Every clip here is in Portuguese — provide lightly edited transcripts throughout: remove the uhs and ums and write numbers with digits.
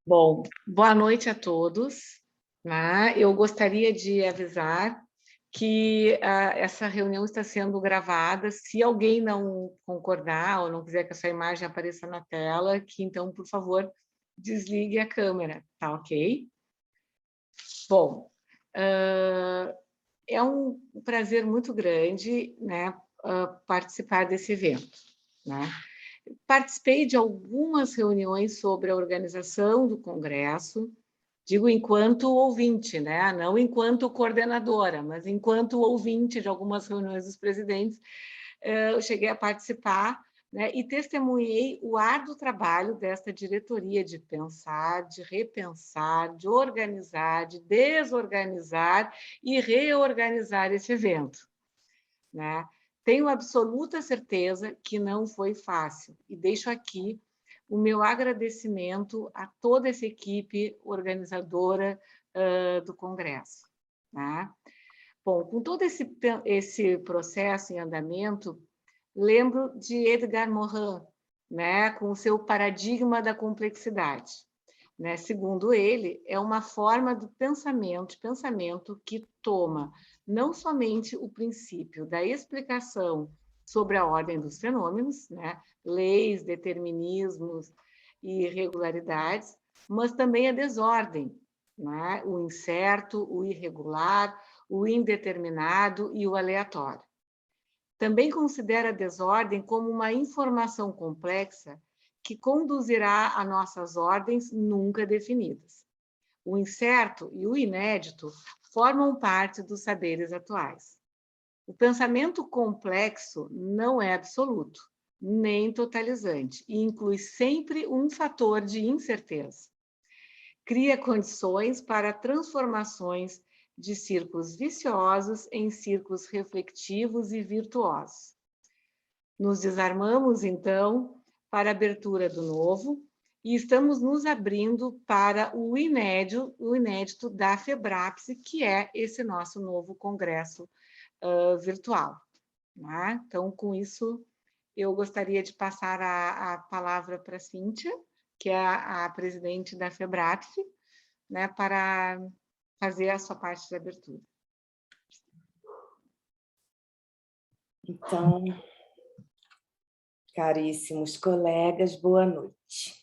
Bom, boa noite a todos, né? Eu gostaria de avisar que essa reunião está sendo gravada. Se alguém não concordar ou não quiser que a sua imagem apareça na tela, que então, por favor, desligue a câmera, tá ok? Bom, é um prazer muito grande, né, participar desse evento, né? Participei de algumas reuniões sobre a organização do Congresso, digo enquanto ouvinte, né? Não enquanto coordenadora, mas enquanto ouvinte de algumas reuniões dos presidentes, eu cheguei a participar, né? E testemunhei o árduo trabalho desta diretoria de pensar, de repensar, de organizar, de desorganizar e reorganizar esse evento, né? Tenho absoluta certeza que não foi fácil e deixo aqui o meu agradecimento a toda essa equipe organizadora do Congresso, né? Bom, com todo esse processo em andamento, lembro de Edgar Morin, né, com o seu paradigma da complexidade, né? Segundo ele, é uma forma do pensamento que toma não somente o princípio da explicação sobre a ordem dos fenômenos, né? Leis, determinismos e irregularidades, mas também a desordem, né? O incerto, o irregular, o indeterminado e o aleatório. Também considera a desordem como uma informação complexa que conduzirá a nossas ordens nunca definidas. O incerto e o inédito formam parte dos saberes atuais. O pensamento complexo não é absoluto, nem totalizante, e inclui sempre um fator de incerteza. Cria condições para transformações de círculos viciosos em círculos reflexivos e virtuosos. Nos desarmamos, então, para a abertura do novo e estamos nos abrindo para o inédito da FEBRAPSE, que é esse nosso novo congresso virtual, né? Então, com isso, eu gostaria de passar a palavra para a Cíntia, que é a presidente da FEBRAPSE, né, para fazer a sua parte de abertura. Então, caríssimos colegas, boa noite.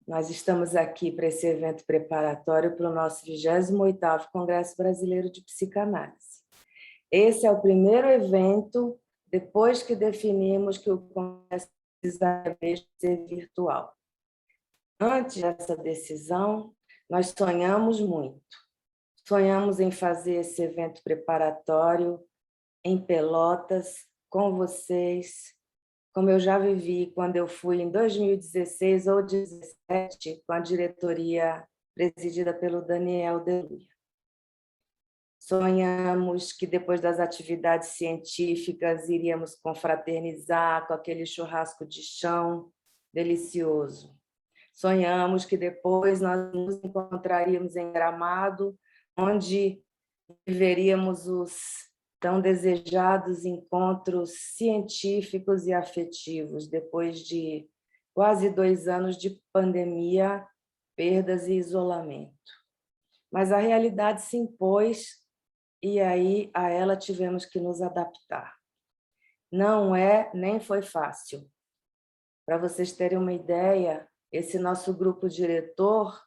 Nós estamos aqui para esse evento preparatório para o nosso 28º Congresso Brasileiro de Psicanálise. Esse é o primeiro evento depois que definimos que o Congresso precisa ser virtual. Antes dessa decisão, nós sonhamos muito. Sonhamos em fazer esse evento preparatório em Pelotas, com vocês, como eu já vivi quando eu fui em 2016 ou 2017, com a diretoria presidida pelo Daniel Deluia. Sonhamos que depois das atividades científicas iríamos confraternizar com aquele churrasco de chão delicioso. Sonhamos que depois nós nos encontraríamos em Gramado, onde viveríamos os tão desejados encontros científicos e afetivos, depois de quase 2 anos de pandemia, perdas e isolamento. Mas a realidade se impôs e aí a ela tivemos que nos adaptar. Não é, nem foi fácil. Para vocês terem uma ideia, esse nosso grupo diretor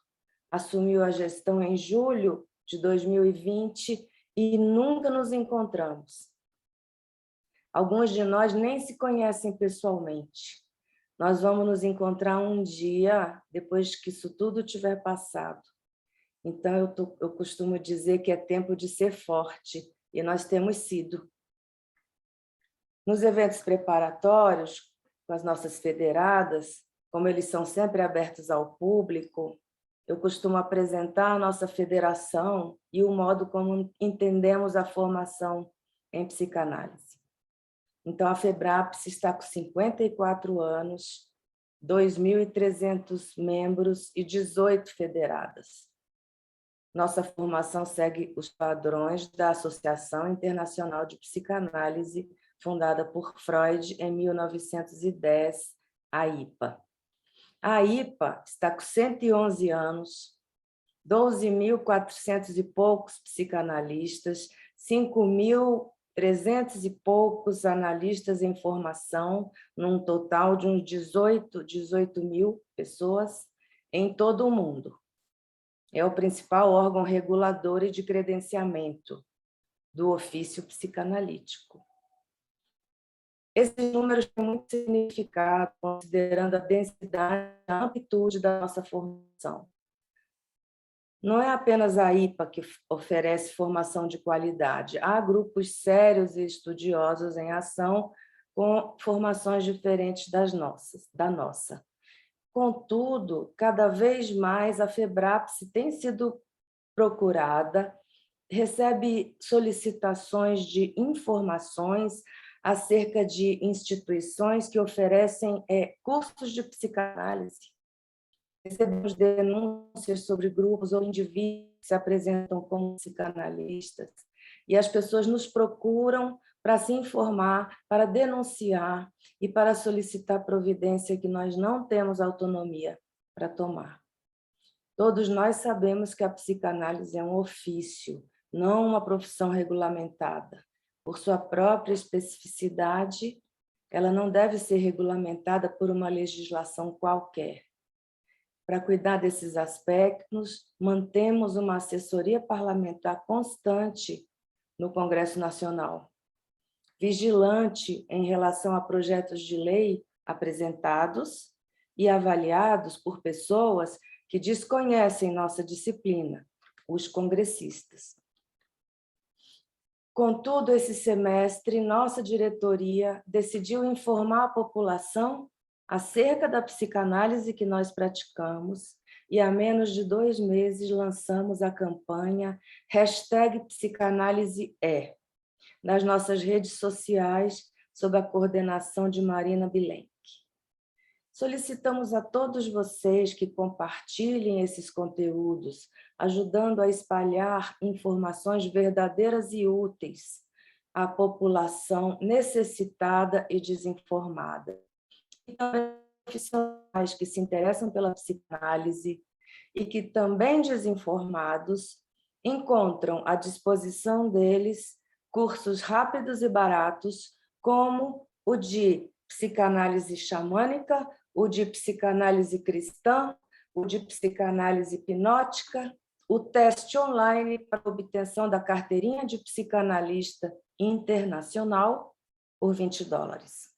assumiu a gestão em julho de 2020 e nunca nos encontramos. Alguns de nós nem se conhecem pessoalmente. Nós vamos nos encontrar um dia depois que isso tudo tiver passado. Então, eu costumo dizer que é tempo de ser forte, e nós temos sido. Nos eventos preparatórios, com as nossas federadas, como eles são sempre abertos ao público, eu costumo apresentar a nossa federação e o modo como entendemos a formação em psicanálise. Então, a FEBRAPSE está com 54 anos, 2.300 membros e 18 federadas. Nossa formação segue os padrões da Associação Internacional de 1910, a IPA. A IPA está com 111 anos, 12.400 e poucos psicanalistas, 5.300 e poucos analistas em formação, num total de uns 18 mil pessoas em todo o mundo. É o principal órgão regulador e de credenciamento do ofício psicanalítico. Esses números têm muito significado, considerando a densidade e a amplitude da nossa formação. Não é apenas a IPA que oferece formação de qualidade. Há grupos sérios e estudiosos em ação com formações diferentes da nossa. Contudo, cada vez mais a FEBRAPS tem sido procurada, recebe solicitações de informações acerca de instituições que oferecem cursos de psicanálise. Recebemos denúncias sobre grupos ou indivíduos que se apresentam como psicanalistas, e as pessoas nos procuram para se informar, para denunciar e para solicitar providência que nós não temos autonomia para tomar. Todos nós sabemos que a psicanálise é um ofício, não uma profissão regulamentada. Por sua própria especificidade, ela não deve ser regulamentada por uma legislação qualquer. Para cuidar desses aspectos, mantemos uma assessoria parlamentar constante no Congresso Nacional, vigilante em relação a projetos de lei apresentados e avaliados por pessoas que desconhecem nossa disciplina, os congressistas. Contudo, esse semestre, nossa diretoria decidiu informar a população acerca da psicanálise que nós praticamos, e há menos de 2 meses lançamos a campanha #psicanáliseé nas nossas redes sociais, sob a coordenação de Marina Bilenque. Solicitamos a todos vocês que compartilhem esses conteúdos, ajudando a espalhar informações verdadeiras e úteis à população necessitada e desinformada. E também profissionais que se interessam pela psicanálise e que, também desinformados, encontram à disposição deles cursos rápidos e baratos, como o de psicanálise xamânica, o de psicanálise cristã, o de psicanálise hipnótica, o teste online para obtenção da carteirinha de psicanalista internacional por $20.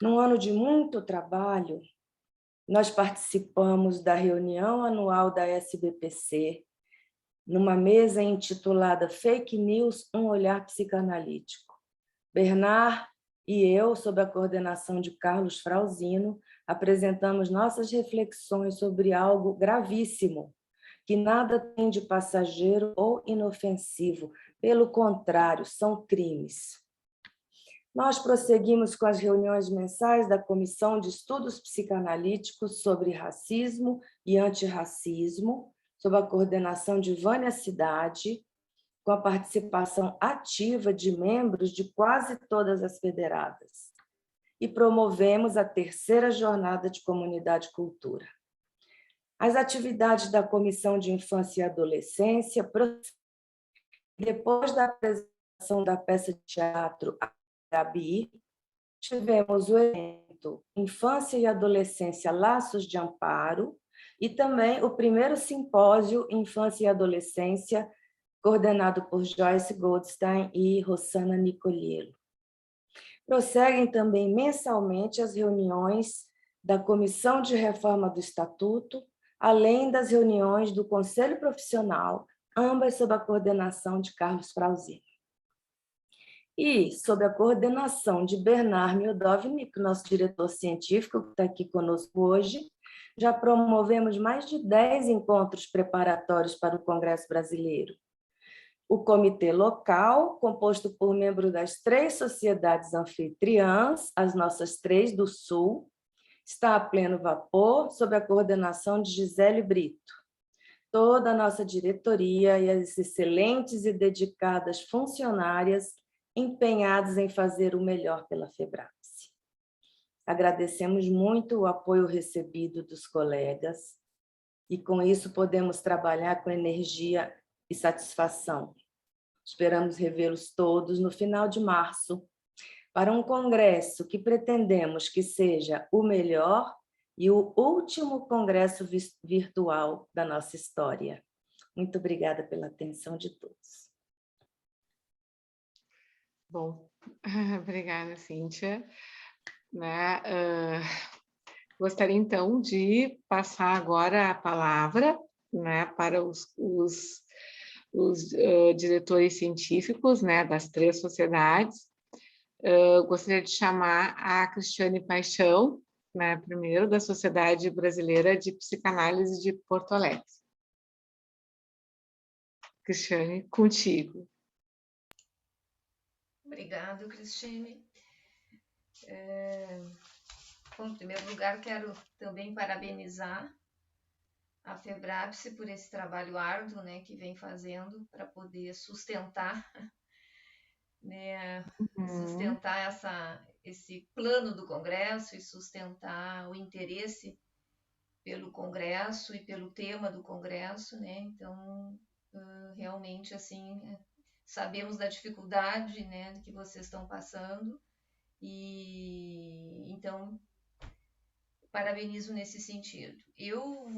Num ano de muito trabalho, nós participamos da reunião anual da SBPC, numa mesa intitulada Fake News, um olhar psicanalítico. Bernard e eu, sob a coordenação de Carlos Frauzino, apresentamos nossas reflexões sobre algo gravíssimo, que nada tem de passageiro ou inofensivo, pelo contrário, são crimes. Nós prosseguimos com as reuniões mensais da Comissão de Estudos Psicanalíticos sobre Racismo e Antirracismo, sob a coordenação de Vânia Cidade, com a participação ativa de membros de quase todas as federadas. E promovemos a 3ª Jornada de Comunidade e Cultura. As atividades da Comissão de Infância e Adolescência, depois da apresentação da peça de teatro Gabi, tivemos o evento Infância e Adolescência Laços de Amparo e também o primeiro simpósio Infância e Adolescência, coordenado por Joyce Goldstein e Rossana Nicoliello. Prosseguem também mensalmente as reuniões da Comissão de Reforma do Estatuto, além das reuniões do Conselho Profissional, ambas sob a coordenação de Carlos Frauzino. E, sob a coordenação de Bernard Miodovnik, nosso diretor científico, que está aqui conosco hoje, já promovemos mais de 10 encontros preparatórios para o Congresso Brasileiro. O comitê local, composto por membros das 3 sociedades anfitriãs, as nossas 3 do Sul, está a pleno vapor, sob a coordenação de Gisele Brito. Toda a nossa diretoria e as excelentes e dedicadas funcionárias empenhadas em fazer o melhor pela FEBRAPS. Agradecemos muito o apoio recebido dos colegas e, com isso, podemos trabalhar com energia e satisfação. Esperamos revê-los todos no final de março, para um congresso que pretendemos que seja o melhor e o último congresso virtual da nossa história. Muito obrigada pela atenção de todos. Bom, obrigada, Cíntia. Né? Gostaria, então, de passar agora a palavra, né, para os diretores científicos, né, das 3 sociedades. Gostaria de chamar a Cristiane Paixão, né, primeiro, da Sociedade Brasileira de Psicanálise de Porto Alegre. Cristiane, contigo. Obrigada, Cristine. Bom, em primeiro lugar, quero também parabenizar a FEBRAPSE por esse trabalho árduo, né, que vem fazendo para poder sustentar, né, sustentar esse plano do Congresso e sustentar o interesse pelo Congresso e pelo tema do Congresso, né? Então, realmente, assim, sabemos da dificuldade, né, que vocês estão passando e, então, parabenizo nesse sentido. Eu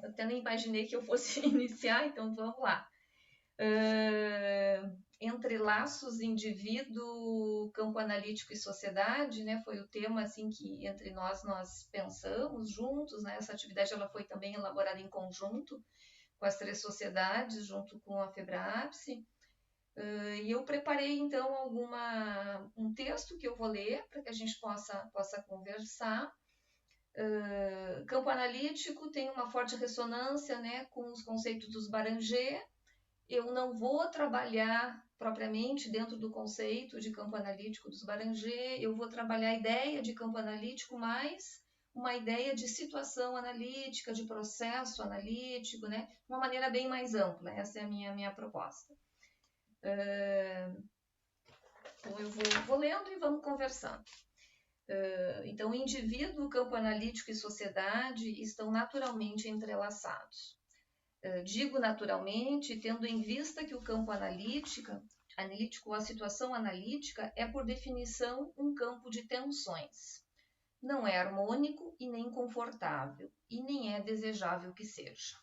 até nem imaginei que eu fosse iniciar, então vamos lá. Entrelaços indivíduo, campo analítico e sociedade, né? Foi o tema assim que entre nós pensamos juntos, né? Essa atividade ela foi também elaborada em conjunto com as 3 sociedades, junto com a FEBRAPSE. E eu preparei então um texto que eu vou ler para que a gente possa conversar. Campo analítico tem uma forte ressonância, né, com os conceitos dos Baranger. Eu não vou trabalhar propriamente dentro do conceito de campo analítico dos Baranger, eu vou trabalhar a ideia de campo analítico mais uma ideia de situação analítica, de processo analítico, né, de uma maneira bem mais ampla. Essa é a minha proposta. Então, eu vou lendo e vamos conversando. Então, o indivíduo, campo analítico e sociedade estão naturalmente entrelaçados. Digo naturalmente, tendo em vista que o campo analítico, a situação analítica, é, por definição, um campo de tensões. Não é harmônico e nem confortável, e nem é desejável que seja.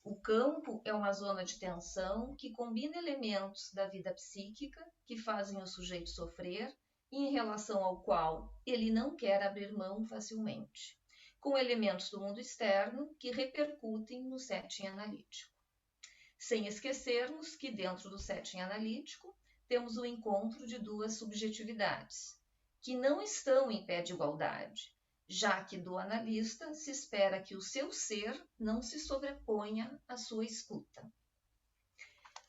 O campo é uma zona de tensão que combina elementos da vida psíquica que fazem o sujeito sofrer e em relação ao qual ele não quer abrir mão facilmente, com elementos do mundo externo que repercutem no setting analítico. Sem esquecermos que dentro do setting analítico temos o encontro de 2 subjetividades, que não estão em pé de igualdade, já que do analista se espera que o seu ser não se sobreponha à sua escuta.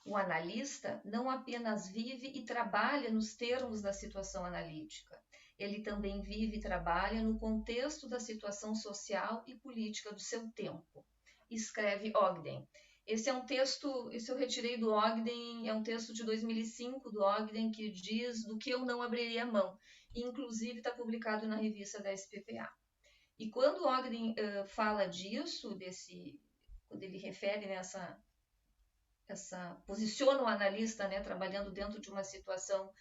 O analista não apenas vive e trabalha nos termos da situação analítica, ele também vive e trabalha no contexto da situação social e política do seu tempo. Escreve Ogden. Esse é um texto, esse eu retirei do Ogden, é um texto de 2005 do Ogden que diz do que eu não abriria mão. Inclusive está publicado na revista da SPPA. E quando o Ogden fala disso, quando ele refere posiciona o analista, né, trabalhando dentro de uma situação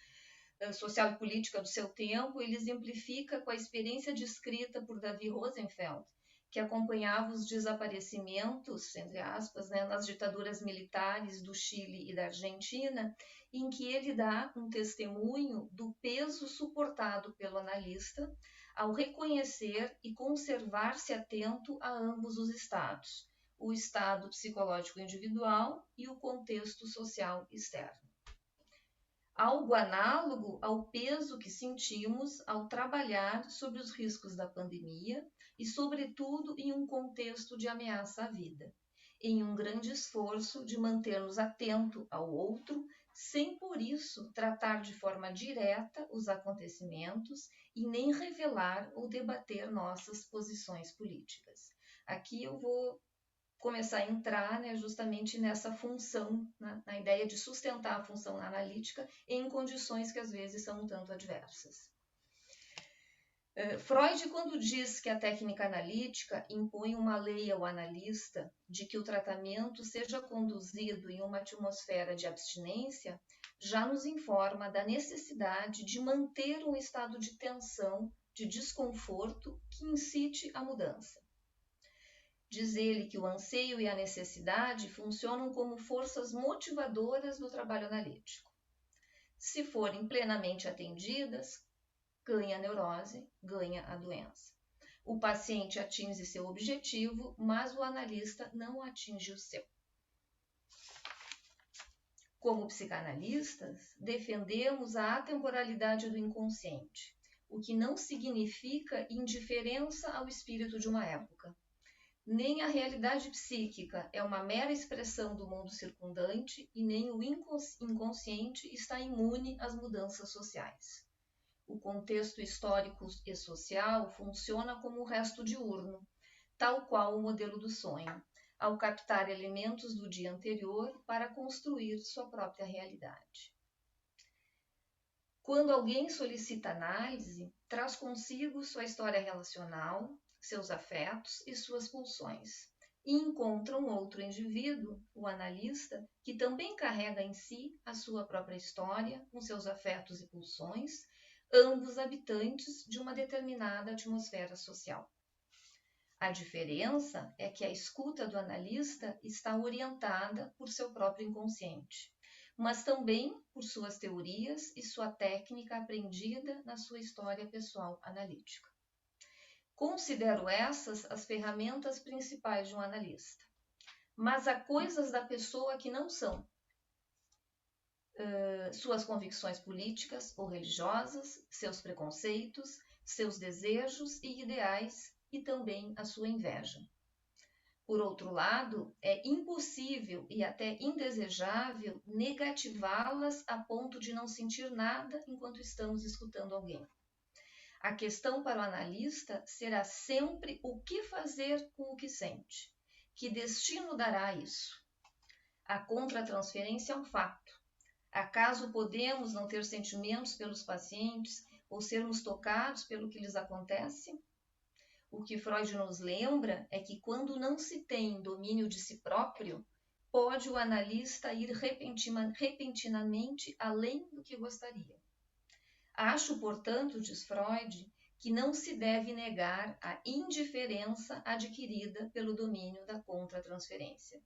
social e política do seu tempo, ele exemplifica com a experiência descrita por Davi Rosenfeld, que acompanhava os desaparecimentos, entre aspas, né, nas ditaduras militares do Chile e da Argentina, em que ele dá um testemunho do peso suportado pelo analista ao reconhecer e conservar-se atento a ambos os estados, o estado psicológico individual e o contexto social externo. Algo análogo ao peso que sentimos ao trabalhar sobre os riscos da pandemia e, sobretudo, em um contexto de ameaça à vida, em um grande esforço de manter-nos atentos ao outro, sem por isso tratar de forma direta os acontecimentos e nem revelar ou debater nossas posições políticas. Aqui eu vou começar a entrar, né, justamente nessa função, na ideia de sustentar a função analítica em condições que às vezes são um tanto adversas. Freud, quando diz que a técnica analítica impõe uma lei ao analista de que o tratamento seja conduzido em uma atmosfera de abstinência, já nos informa da necessidade de manter um estado de tensão, de desconforto que incite a mudança. Diz ele que o anseio e a necessidade funcionam como forças motivadoras do trabalho analítico. Se forem plenamente atendidas, ganha a neurose, ganha a doença. O paciente atinge seu objetivo, mas o analista não atinge o seu. Como psicanalistas, defendemos a atemporalidade do inconsciente, o que não significa indiferença ao espírito de uma época. Nem a realidade psíquica é uma mera expressão do mundo circundante e nem o inconsciente está imune às mudanças sociais. O contexto histórico e social funciona como um resto diurno, tal qual o modelo do sonho, ao captar elementos do dia anterior para construir sua própria realidade. Quando alguém solicita análise, traz consigo sua história relacional, seus afetos e suas pulsões, e encontra um outro indivíduo, o analista, que também carrega em si a sua própria história, com seus afetos e pulsões, ambos habitantes de uma determinada atmosfera social. A diferença é que a escuta do analista está orientada por seu próprio inconsciente, mas também por suas teorias e sua técnica aprendida na sua história pessoal analítica. Considero essas as ferramentas principais de um analista. Mas há coisas da pessoa que não são. Suas convicções políticas ou religiosas, seus preconceitos, seus desejos e ideais e também a sua inveja. Por outro lado, é impossível e até indesejável negativá-las a ponto de não sentir nada enquanto estamos escutando alguém. A questão para o analista será sempre o que fazer com o que sente. Que destino dará isso? A contratransferência é um fato. Acaso podemos não ter sentimentos pelos pacientes ou sermos tocados pelo que lhes acontece? O que Freud nos lembra é que quando não se tem domínio de si próprio, pode o analista ir repentinamente além do que gostaria. Acho, portanto, diz Freud, que não se deve negar a indiferença adquirida pelo domínio da contratransferência.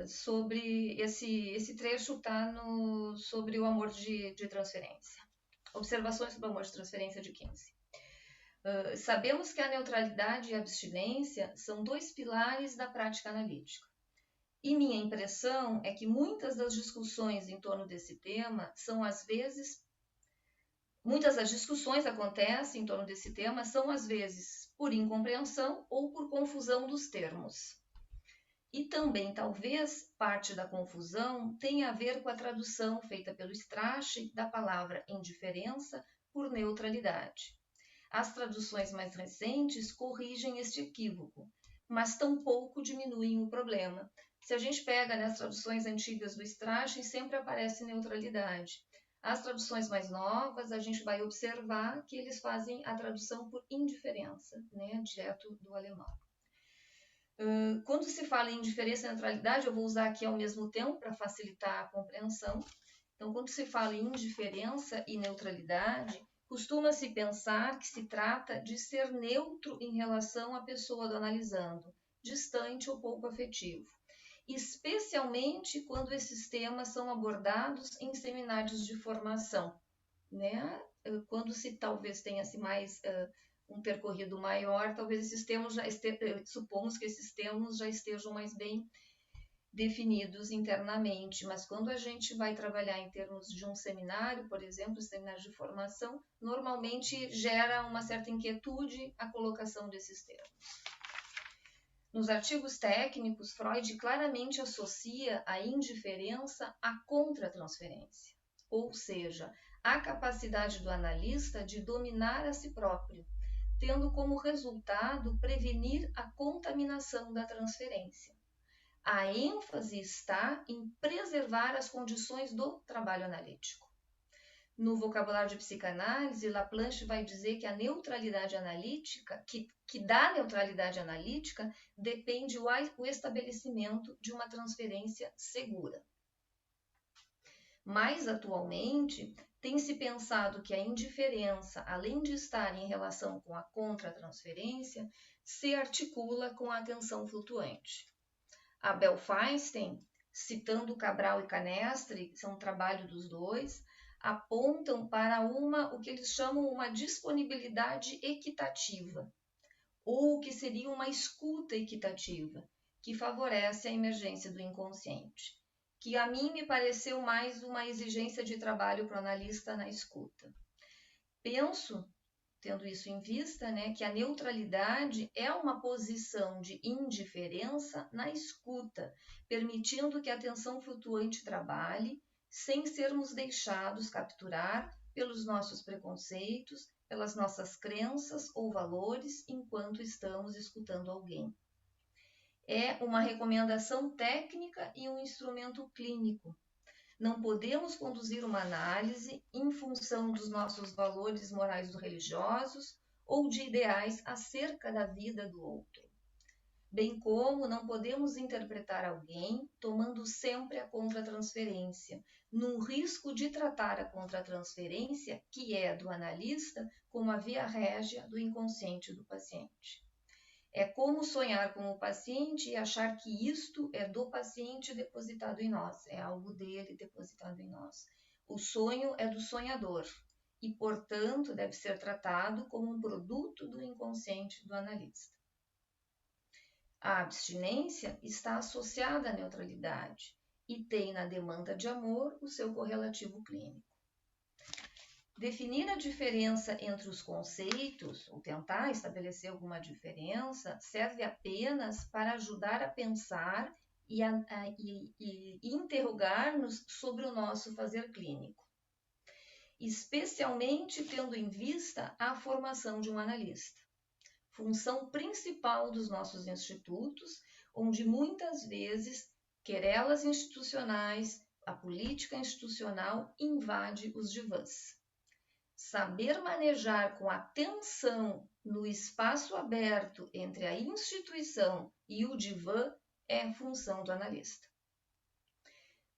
Sobre esse trecho está sobre o amor de transferência. Observações sobre o amor de transferência de Kinsey. Sabemos que a neutralidade e a abstinência são dois pilares da prática analítica. E minha impressão é que muitas das discussões em torno desse tema muitas das discussões acontecem em torno desse tema são às vezes por incompreensão ou por confusão dos termos. E também, talvez, parte da confusão tenha a ver com a tradução feita pelo Strache da palavra indiferença por neutralidade. As traduções mais recentes corrigem este equívoco, mas tampouco diminuem o problema. Se a gente pega nas traduções antigas do Strache, sempre aparece neutralidade. As traduções mais novas, a gente vai observar que eles fazem a tradução por indiferença, né, direto do alemão. Quando se fala em indiferença e neutralidade, eu vou usar aqui ao mesmo tempo para facilitar a compreensão. Então, quando se fala em indiferença e neutralidade, costuma-se pensar que se trata de ser neutro em relação à pessoa do analisando, distante ou pouco afetivo, especialmente quando esses temas são abordados em seminários de formação, né? Quando se talvez tenha-se mais um percorrido maior, talvez esses termos supomos que esses termos já estejam mais bem definidos internamente, mas quando a gente vai trabalhar em termos de um seminário, por exemplo, seminário de formação, normalmente gera uma certa inquietude a colocação desses termos. Nos artigos técnicos, Freud claramente associa a indiferença à contratransferência, ou seja, a capacidade do analista de dominar a si próprio, tendo como resultado prevenir a contaminação da transferência. A ênfase está em preservar as condições do trabalho analítico. No vocabulário de psicanálise, Laplanche vai dizer que a neutralidade analítica, que da neutralidade analítica, depende o estabelecimento de uma transferência segura. Mais atualmente, tem se pensado que a indiferença, além de estar em relação com a contratransferência, se articula com a atenção flutuante. Abel Feinstein, citando Cabral e Canestri, são um trabalho dos dois, apontam para o que eles chamam uma disponibilidade equitativa, ou o que seria uma escuta equitativa, que favorece a emergência do inconsciente, que a mim me pareceu mais uma exigência de trabalho para o analista na escuta. Penso, tendo isso em vista, que a neutralidade é uma posição de indiferença na escuta, permitindo que a atenção flutuante trabalhe, sem sermos deixados capturar pelos nossos preconceitos, pelas nossas crenças ou valores enquanto estamos escutando alguém. É uma recomendação técnica e um instrumento clínico. Não podemos conduzir uma análise em função dos nossos valores morais ou religiosos ou de ideais acerca da vida do outro. Bem como não podemos interpretar alguém tomando sempre a contratransferência, num risco de tratar a contratransferência, que é do analista, como a via régia do inconsciente do paciente. É como sonhar com o paciente e achar que isto é do paciente depositado em nós, é algo dele depositado em nós. O sonho é do sonhador e, portanto, deve ser tratado como um produto do inconsciente do analista. A abstinência está associada à neutralidade e tem na demanda de amor o seu correlativo clínico. Definir a diferença entre os conceitos, ou tentar estabelecer alguma diferença, serve apenas para ajudar a pensar e interrogar-nos sobre o nosso fazer clínico, especialmente tendo em vista a formação de um analista, função principal dos nossos institutos, onde muitas vezes querelas institucionais, a política institucional invade os divãs. Saber manejar com atenção no espaço aberto entre a instituição e o divã é função do analista.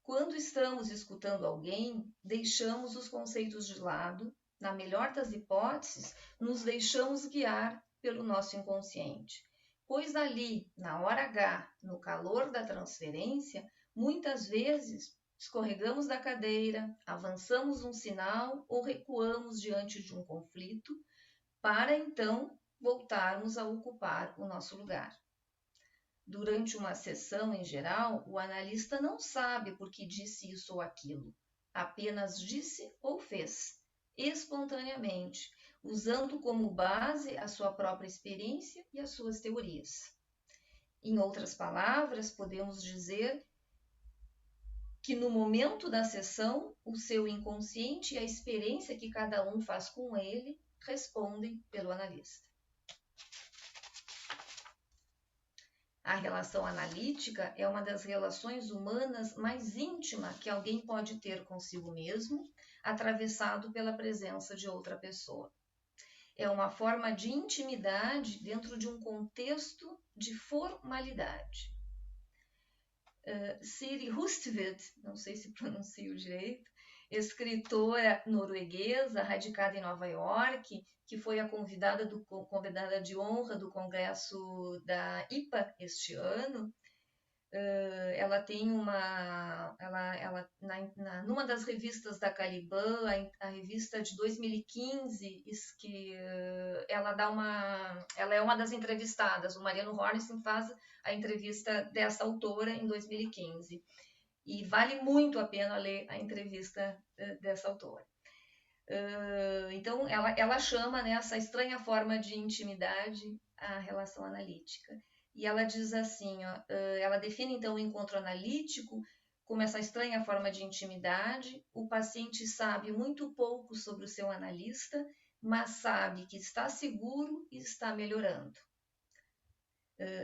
Quando estamos escutando alguém, deixamos os conceitos de lado, na melhor das hipóteses, nos deixamos guiar pelo nosso inconsciente, pois ali, na hora H, no calor da transferência, muitas vezes escorregamos da cadeira, avançamos um sinal ou recuamos diante de um conflito, para então voltarmos a ocupar o nosso lugar. Durante uma sessão, em geral, o analista não sabe por que disse isso ou aquilo, apenas disse ou fez, espontaneamente, usando como base a sua própria experiência e as suas teorias. Em outras palavras, podemos dizer que no momento da sessão, o seu inconsciente e a experiência que cada um faz com ele respondem pelo analista. A relação analítica é uma das relações humanas mais íntimas que alguém pode ter consigo mesmo, atravessado pela presença de outra pessoa. É uma forma de intimidade dentro de um contexto de formalidade. Siri Hustvedt, não sei se pronuncio direito, escritora norueguesa, radicada em Nova York, que foi a convidada de honra do Congresso da IPA este ano. Ela tem numa das revistas da Caliban, a revista de 2015, que ela é uma das entrevistadas. O Mariano Hornstein faz a entrevista dessa autora em 2015. E vale muito a pena ler a entrevista dessa autora. Então, ela chama essa estranha forma de intimidade a relação analítica. E ela diz assim, ela define então o encontro analítico como essa estranha forma de intimidade. O paciente sabe muito pouco sobre o seu analista, mas sabe que está seguro e está melhorando.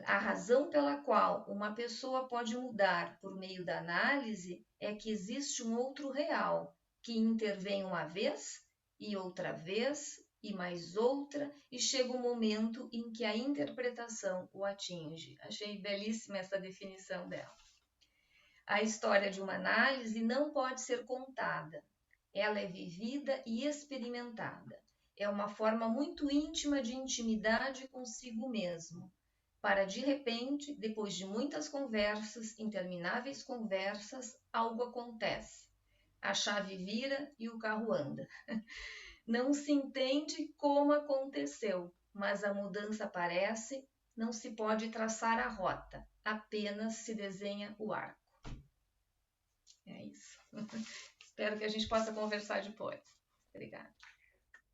A razão pela qual uma pessoa pode mudar por meio da análise é que existe um outro real, que intervém uma vez e outra vez e mais outra, e chega um momento em que a interpretação o atinge. Achei belíssima essa definição dela. A história de uma análise não pode ser contada. Ela é vivida e experimentada. É uma forma muito íntima de intimidade consigo mesmo, para de repente, depois de muitas conversas, intermináveis conversas, algo acontece. A chave vira e o carro anda. Não se entende como aconteceu, mas a mudança aparece, não se pode traçar a rota, apenas se desenha o arco. É isso. Espero que a gente possa conversar depois. Obrigada.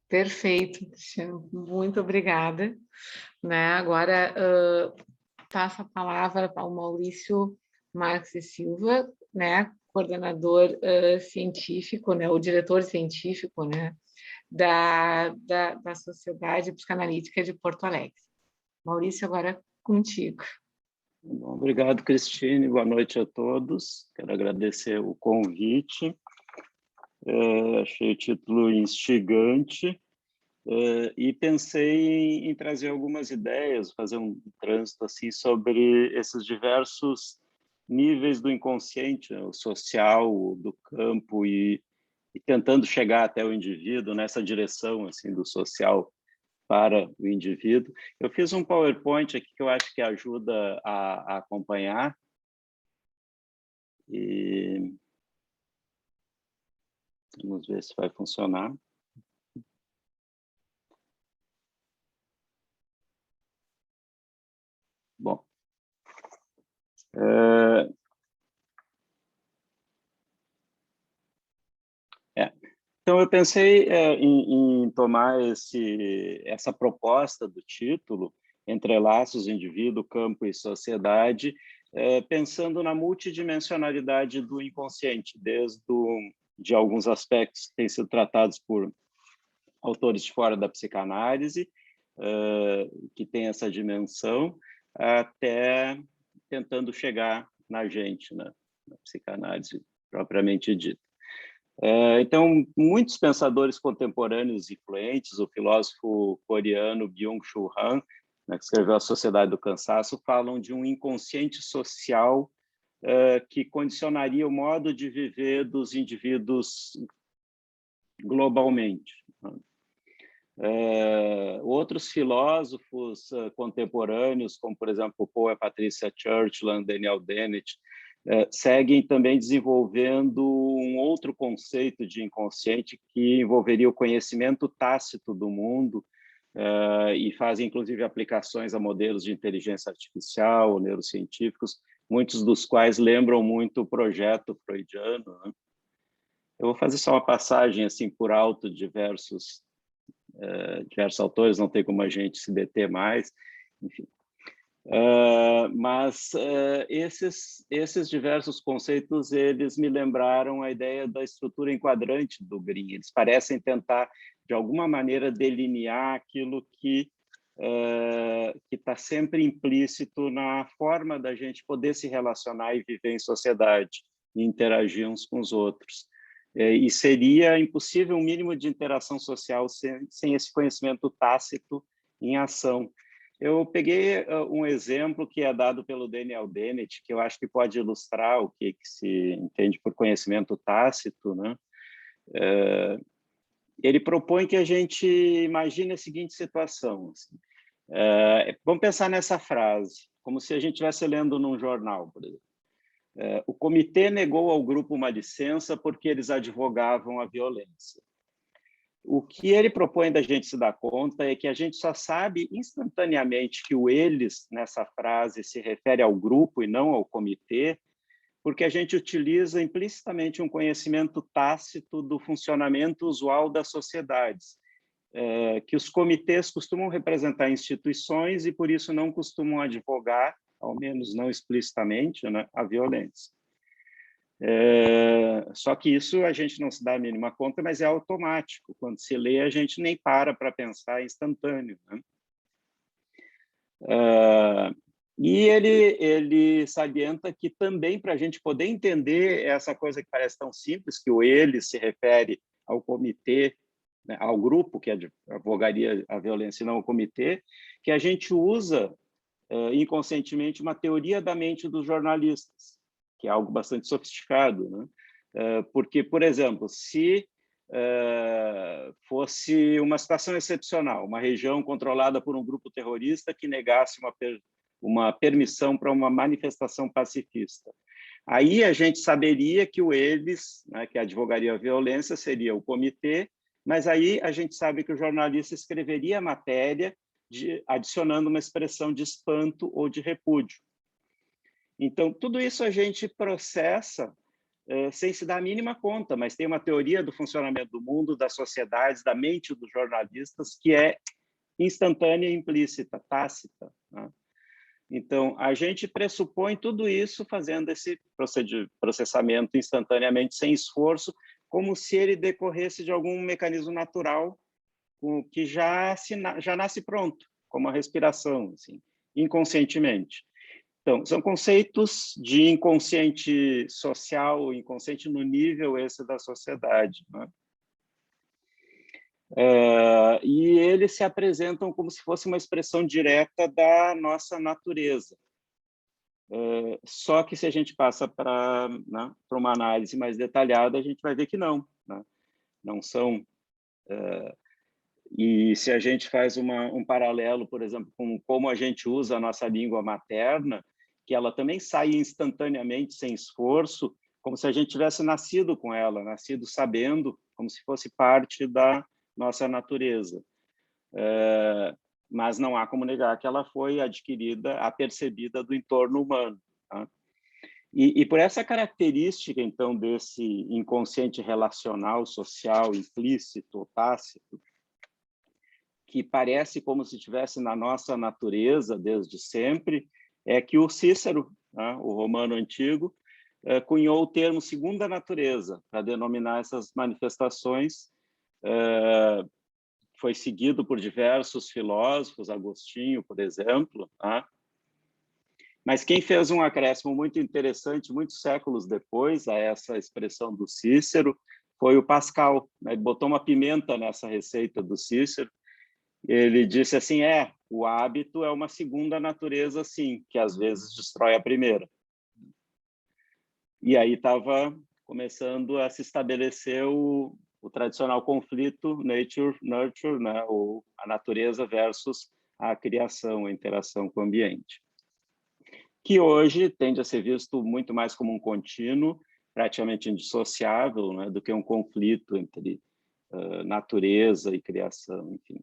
Perfeito, Cristiano. Muito obrigada. Né? Agora, passo a palavra ao Maurício Marques e Silva, né? Coordenador científico, né? O diretor científico, né? da Sociedade Psicanalítica de Porto Alegre. Maurício, agora contigo. Bom, obrigado, Cristine. Boa noite a todos. Quero agradecer o convite. Achei o título instigante e pensei em trazer algumas ideias, fazer um trânsito assim sobre esses diversos níveis do inconsciente, o social, o do campo e tentando chegar até o indivíduo nessa direção assim do social para o indivíduo. Eu fiz um PowerPoint aqui que eu acho que ajuda a acompanhar. E vamos ver se vai funcionar. Bom. Então, eu pensei em tomar essa proposta do título, Entrelaços, Indivíduo, Campo e Sociedade, pensando na multidimensionalidade do inconsciente, de alguns aspectos que têm sido tratados por autores de fora da psicanálise, que tem essa dimensão, até tentando chegar na gente, na psicanálise propriamente dita. Então, muitos pensadores contemporâneos influentes, o filósofo coreano Byung-Chul Han, né, que escreveu A Sociedade do Cansaço, falam de um inconsciente social que condicionaria o modo de viver dos indivíduos globalmente. Outros filósofos contemporâneos, como, por exemplo, Paul e Patricia Churchland, Daniel Dennett, seguem também desenvolvendo um outro conceito de inconsciente que envolveria o conhecimento tácito do mundo e fazem, inclusive, aplicações a modelos de inteligência artificial, neurocientíficos, muitos dos quais lembram muito o projeto freudiano, né? Eu vou fazer só uma passagem assim por alto de diversos autores, não tem como a gente se deter mais, enfim. Mas esses diversos conceitos, eles me lembraram a ideia da estrutura enquadrante do Green. Eles parecem tentar, de alguma maneira, delinear aquilo que está sempre implícito na forma da gente poder se relacionar e viver em sociedade, e interagir uns com os outros. E seria impossível um mínimo de interação social sem esse conhecimento tácito em ação. Eu peguei um exemplo que é dado pelo Daniel Dennett, que eu acho que pode ilustrar o que se entende por conhecimento tácito, né? Ele propõe que a gente imagine a seguinte situação. Assim. Vamos pensar nessa frase, como se a gente estivesse lendo num jornal, por exemplo. O comitê negou ao grupo uma licença porque eles advogavam a violência. O que ele propõe da gente se dar conta é que a gente só sabe instantaneamente que o eles, nessa frase, se refere ao grupo e não ao comitê, porque a gente utiliza implicitamente um conhecimento tácito do funcionamento usual das sociedades, que os comitês costumam representar instituições e, por isso, não costumam advogar, ao menos não explicitamente, né, a violência. Só que isso a gente não se dá a mínima conta, mas é automático. Quando se lê, a gente nem para pensar, é instantâneo, né? E ele salienta que também, para a gente poder entender essa coisa que parece tão simples, que o ele se refere ao comitê, né, ao grupo que advogaria a violência e não ao comitê, que a gente usa inconscientemente uma teoria da mente dos jornalistas, que é algo bastante sofisticado, né? Porque, por exemplo, se fosse uma situação excepcional, uma região controlada por um grupo terrorista que negasse uma permissão para uma manifestação pacifista. Aí a gente saberia que o eles, né, que advogaria a violência, seria o comitê, mas aí a gente sabe que o jornalista escreveria a matéria adicionando uma expressão de espanto ou de repúdio. Então, tudo isso a gente processa sem se dar a mínima conta, mas tem uma teoria do funcionamento do mundo, das sociedades, da mente dos jornalistas, que é instantânea e implícita, tácita, né? Então, a gente pressupõe tudo isso fazendo esse processamento instantaneamente, sem esforço, como se ele decorresse de algum mecanismo natural que já nasce pronto, como a respiração, assim, inconscientemente. Então, são conceitos de inconsciente social, inconsciente no nível esse da sociedade, né? E eles se apresentam como se fosse uma expressão direta da nossa natureza. Só que se a gente passa para, né, para uma análise mais detalhada, a gente vai ver que não, né? Não são. E se a gente faz um paralelo, por exemplo, com como a gente usa a nossa língua materna, que ela também sai instantaneamente, sem esforço, como se a gente tivesse nascido com ela, nascido sabendo, como se fosse parte da nossa natureza. Mas não há como negar que ela foi adquirida, apercebida do entorno humano, tá? E por essa característica, então, desse inconsciente relacional, social, implícito, tácito, que parece como se estivesse na nossa natureza desde sempre, é que o Cícero, né, o romano antigo, cunhou o termo segunda natureza para denominar essas manifestações. Foi seguido por diversos filósofos, Agostinho, por exemplo, tá? Mas quem fez um acréscimo muito interessante, muitos séculos depois, a essa expressão do Cícero, foi o Pascal, né? Ele botou uma pimenta nessa receita do Cícero. Ele disse assim, o hábito é uma segunda natureza, sim, que às vezes destrói a primeira. E aí estava começando a se estabelecer o tradicional conflito nature-nurture, né? A natureza versus a criação, a interação com o ambiente, que hoje tende a ser visto muito mais como um contínuo, praticamente indissociável, né? Do que um conflito entre natureza e criação, enfim.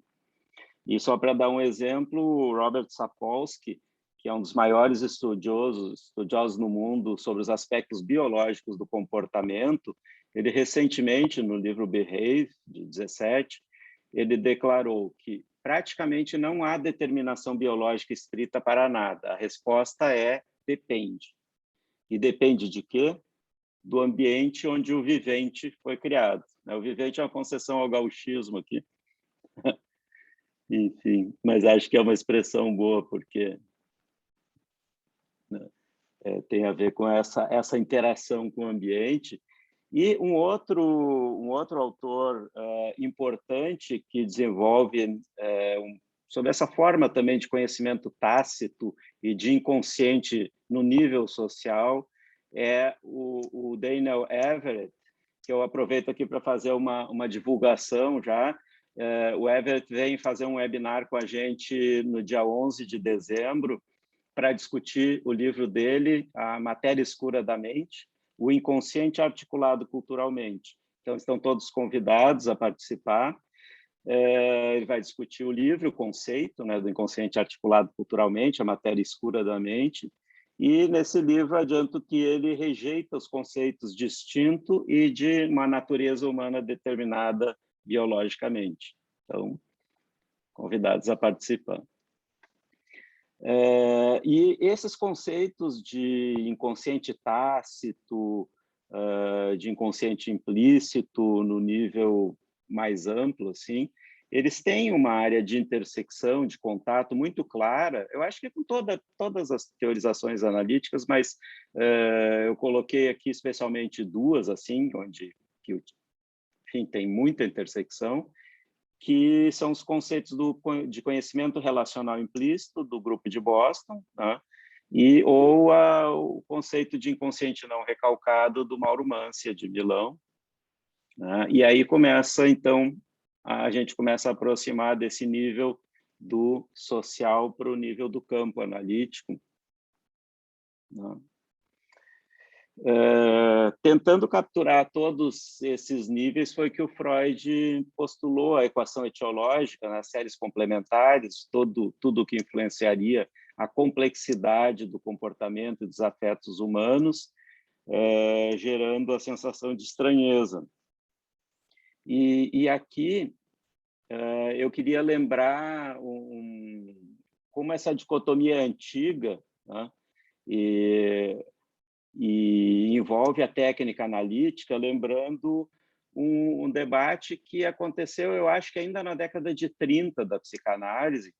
E só para dar um exemplo, o Robert Sapolsky, que é um dos maiores estudiosos no mundo sobre os aspectos biológicos do comportamento, ele recentemente, no livro Behave, de 17, ele declarou que praticamente não há determinação biológica estrita para nada. A resposta é depende. E depende de quê? Do ambiente onde o vivente foi criado. O vivente é uma concessão ao gauchismo aqui. Enfim, mas acho que é uma expressão boa, porque, né, tem a ver com essa interação com o ambiente. E um outro autor importante que desenvolve sobre essa forma também de conhecimento tácito e de inconsciente no nível social é o Daniel Everett, que eu aproveito aqui para fazer uma divulgação já. O Everett vem fazer um webinar com a gente no dia 11 de dezembro para discutir o livro dele, A Matéria Escura da Mente, o inconsciente articulado culturalmente. Então, estão todos convidados a participar. Ele vai discutir o livro, o conceito, né, do inconsciente articulado culturalmente, a matéria escura da mente. E, nesse livro, adianto que ele rejeita os conceitos de instinto e de uma natureza humana determinada biologicamente. Então, convidados a participar. E esses conceitos de inconsciente tácito, de inconsciente implícito no nível mais amplo, assim, eles têm uma área de intersecção, de contato muito clara, eu acho que com todas as teorizações analíticas, mas eu coloquei aqui especialmente duas, assim, onde que, enfim, tem muita intersecção, que são os conceitos de conhecimento relacional implícito do grupo de Boston, né? Ou o conceito de inconsciente não recalcado do Mauro Mancia, de Milão, né? E aí começa, então, a gente começa a aproximar desse nível do social para o nível do campo analítico, né? Tentando capturar todos esses níveis foi que o Freud postulou a equação etiológica nas séries complementares, tudo que influenciaria a complexidade do comportamento e dos afetos humanos, gerando a sensação de estranheza. E aqui eu queria lembrar como essa dicotomia é antiga, né? E envolve a técnica analítica, lembrando um debate que aconteceu, eu acho que ainda na década de 30 da psicanálise,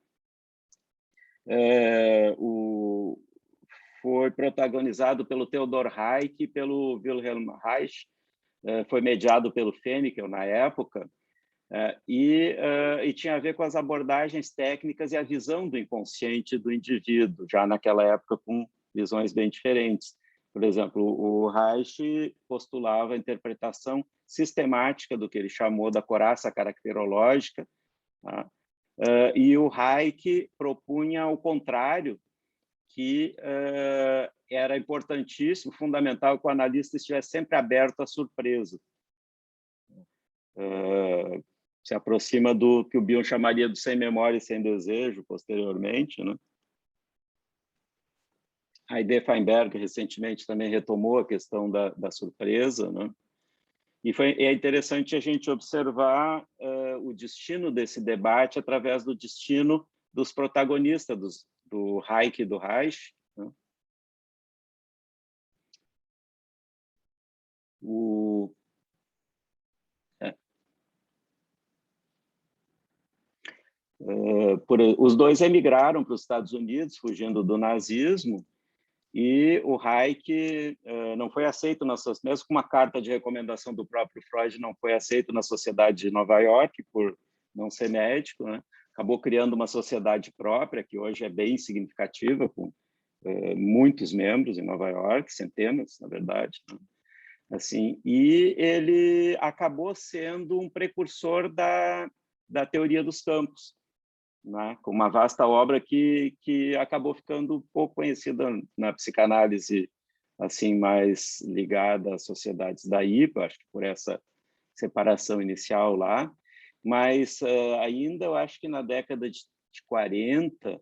foi protagonizado pelo Theodor Hayek e pelo Wilhelm Reich, foi mediado pelo Fennikel na época, e tinha a ver com as abordagens técnicas e a visão do inconsciente do indivíduo, já naquela época com visões bem diferentes. Por exemplo, o Reich postulava a interpretação sistemática do que ele chamou da coraça caracterológica, tá? E o Hayek propunha o contrário, que era importantíssimo, fundamental que o analista estivesse sempre aberto à surpresa. Se aproxima do que o Bion chamaria do sem memória e sem desejo, posteriormente, né? A Heide Feinberg, recentemente, também retomou a questão da surpresa, né? E é interessante a gente observar o destino desse debate através do destino dos protagonistas, do Hayek e do Reich, né? Os dois emigraram para os Estados Unidos, fugindo do nazismo, e o Hayek não foi aceito, mesmo com uma carta de recomendação do próprio Freud, não foi aceito na Sociedade de Nova York, por não ser médico, né? Acabou criando uma sociedade própria, que hoje é bem significativa, com muitos membros em Nova York, centenas, na verdade, né? Assim, e ele acabou sendo um precursor da teoria dos campos, né? Com uma vasta obra que acabou ficando pouco conhecida na psicanálise, assim, mais ligada às sociedades da IPA, acho que por essa separação inicial lá, mas ainda eu acho que na década de 40,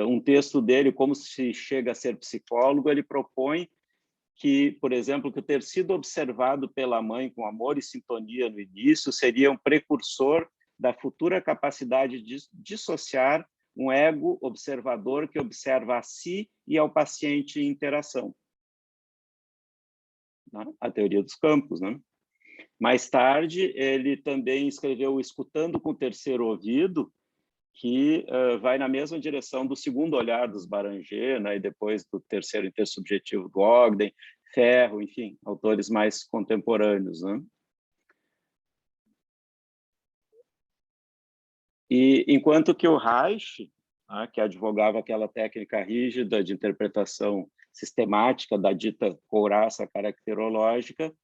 um texto dele, Como se chega a ser psicólogo, ele propõe que, por exemplo, que o ter sido observado pela mãe com amor e sintonia no início seria um precursor da futura capacidade de dissociar um ego observador que observa a si e ao paciente em interação, né? A teoria dos campos, né? Mais tarde, ele também escreveu Escutando com o Terceiro Ouvido, que vai na mesma direção do segundo olhar dos Baranger, né? E depois do terceiro intersubjetivo do Ogden, Ferro, enfim, autores mais contemporâneos, né? E enquanto que o Reich, né, que advogava aquela técnica rígida de interpretação sistemática da dita couraça caracterológica,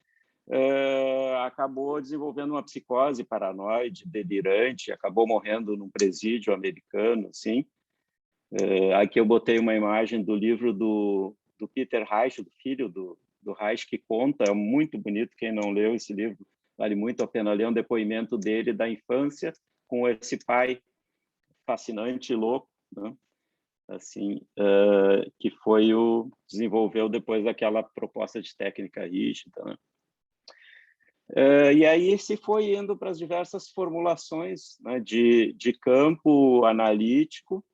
acabou desenvolvendo uma psicose paranoide, delirante, acabou morrendo num presídio americano, assim. Aqui eu botei uma imagem do livro do Peter Reich, do filho do Reich, que conta, é muito bonito, quem não leu esse livro, vale muito a pena ler um depoimento dele da infância com esse pai fascinante e louco, né? Assim, que foi desenvolveu depois daquela proposta de técnica rígida, né? E aí se foi indo para as diversas formulações, né, de campo analítico,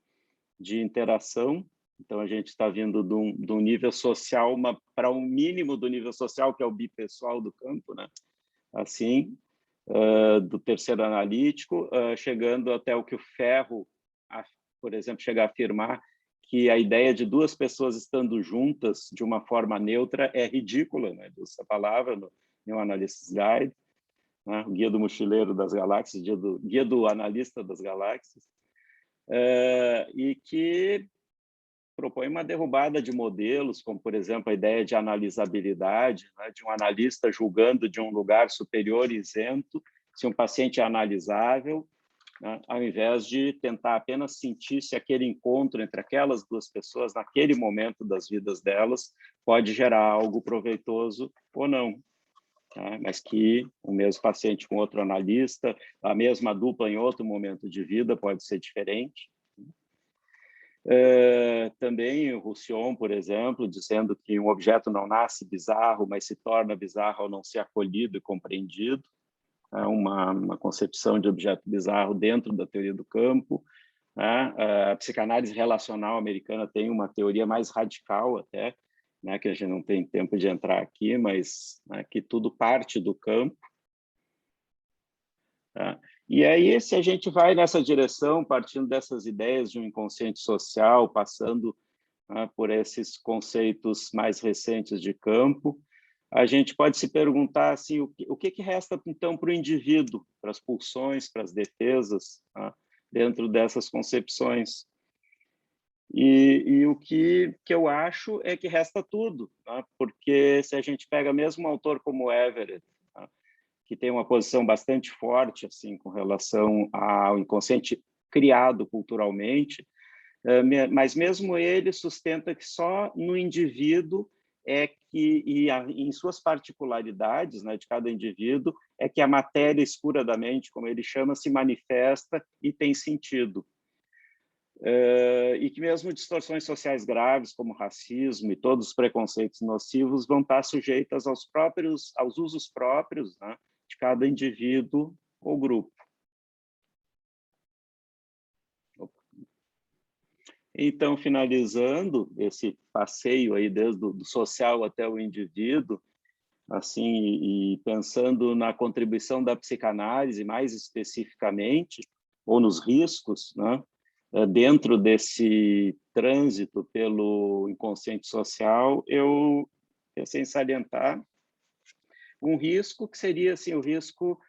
de interação. Então, a gente está vindo de um nível social para um mínimo do nível social, que é o bipessoal do campo, né? Assim, do terceiro analítico, chegando até o que o Ferro, por exemplo, chega a afirmar que a ideia de duas pessoas estando juntas de uma forma neutra é ridícula, né? Essa palavra no New Analysis Guide, né? O Guia do Mochileiro das Galáxias, Guia do Analista das Galáxias, e que propõe uma derrubada de modelos, como, por exemplo, a ideia de analisabilidade, né? De um analista julgando de um lugar superior e isento se um paciente é analisável, né? Ao invés de tentar apenas sentir se aquele encontro entre aquelas duas pessoas, naquele momento das vidas delas, pode gerar algo proveitoso ou não. Né? Mas que o mesmo paciente com outro analista, a mesma dupla em outro momento de vida pode ser diferente. Também o Roussillon, por exemplo, dizendo que um objeto não nasce bizarro, mas se torna bizarro ao não ser acolhido e compreendido. É uma concepção de objeto bizarro dentro da teoria do campo. Né? A psicanálise relacional americana tem uma teoria mais radical até, né? Que a gente não tem tempo de entrar aqui, mas né? Que tudo parte do campo. Tá? E aí, se a gente vai nessa direção, partindo dessas ideias de um inconsciente social, passando por esses conceitos mais recentes de campo, a gente pode se perguntar assim, o que resta, então, para o indivíduo, para as pulsões, para as defesas, dentro dessas concepções. E o que eu acho é que resta tudo, porque se a gente pega mesmo um autor como Everett, que tem uma posição bastante forte assim com relação ao inconsciente criado culturalmente, mas mesmo ele sustenta que só no indivíduo e em suas particularidades, né, de cada indivíduo, é que a matéria escura da mente, como ele chama, se manifesta e tem sentido. E que mesmo distorções sociais graves, como racismo e todos os preconceitos nocivos, vão estar sujeitas aos usos próprios, né, de cada indivíduo ou grupo. Então, finalizando esse passeio aí desde o social até o indivíduo, assim, e pensando na contribuição da psicanálise mais especificamente, ou nos riscos, né, dentro desse trânsito pelo inconsciente social, eu pensei em salientar um risco que seria assim, o risco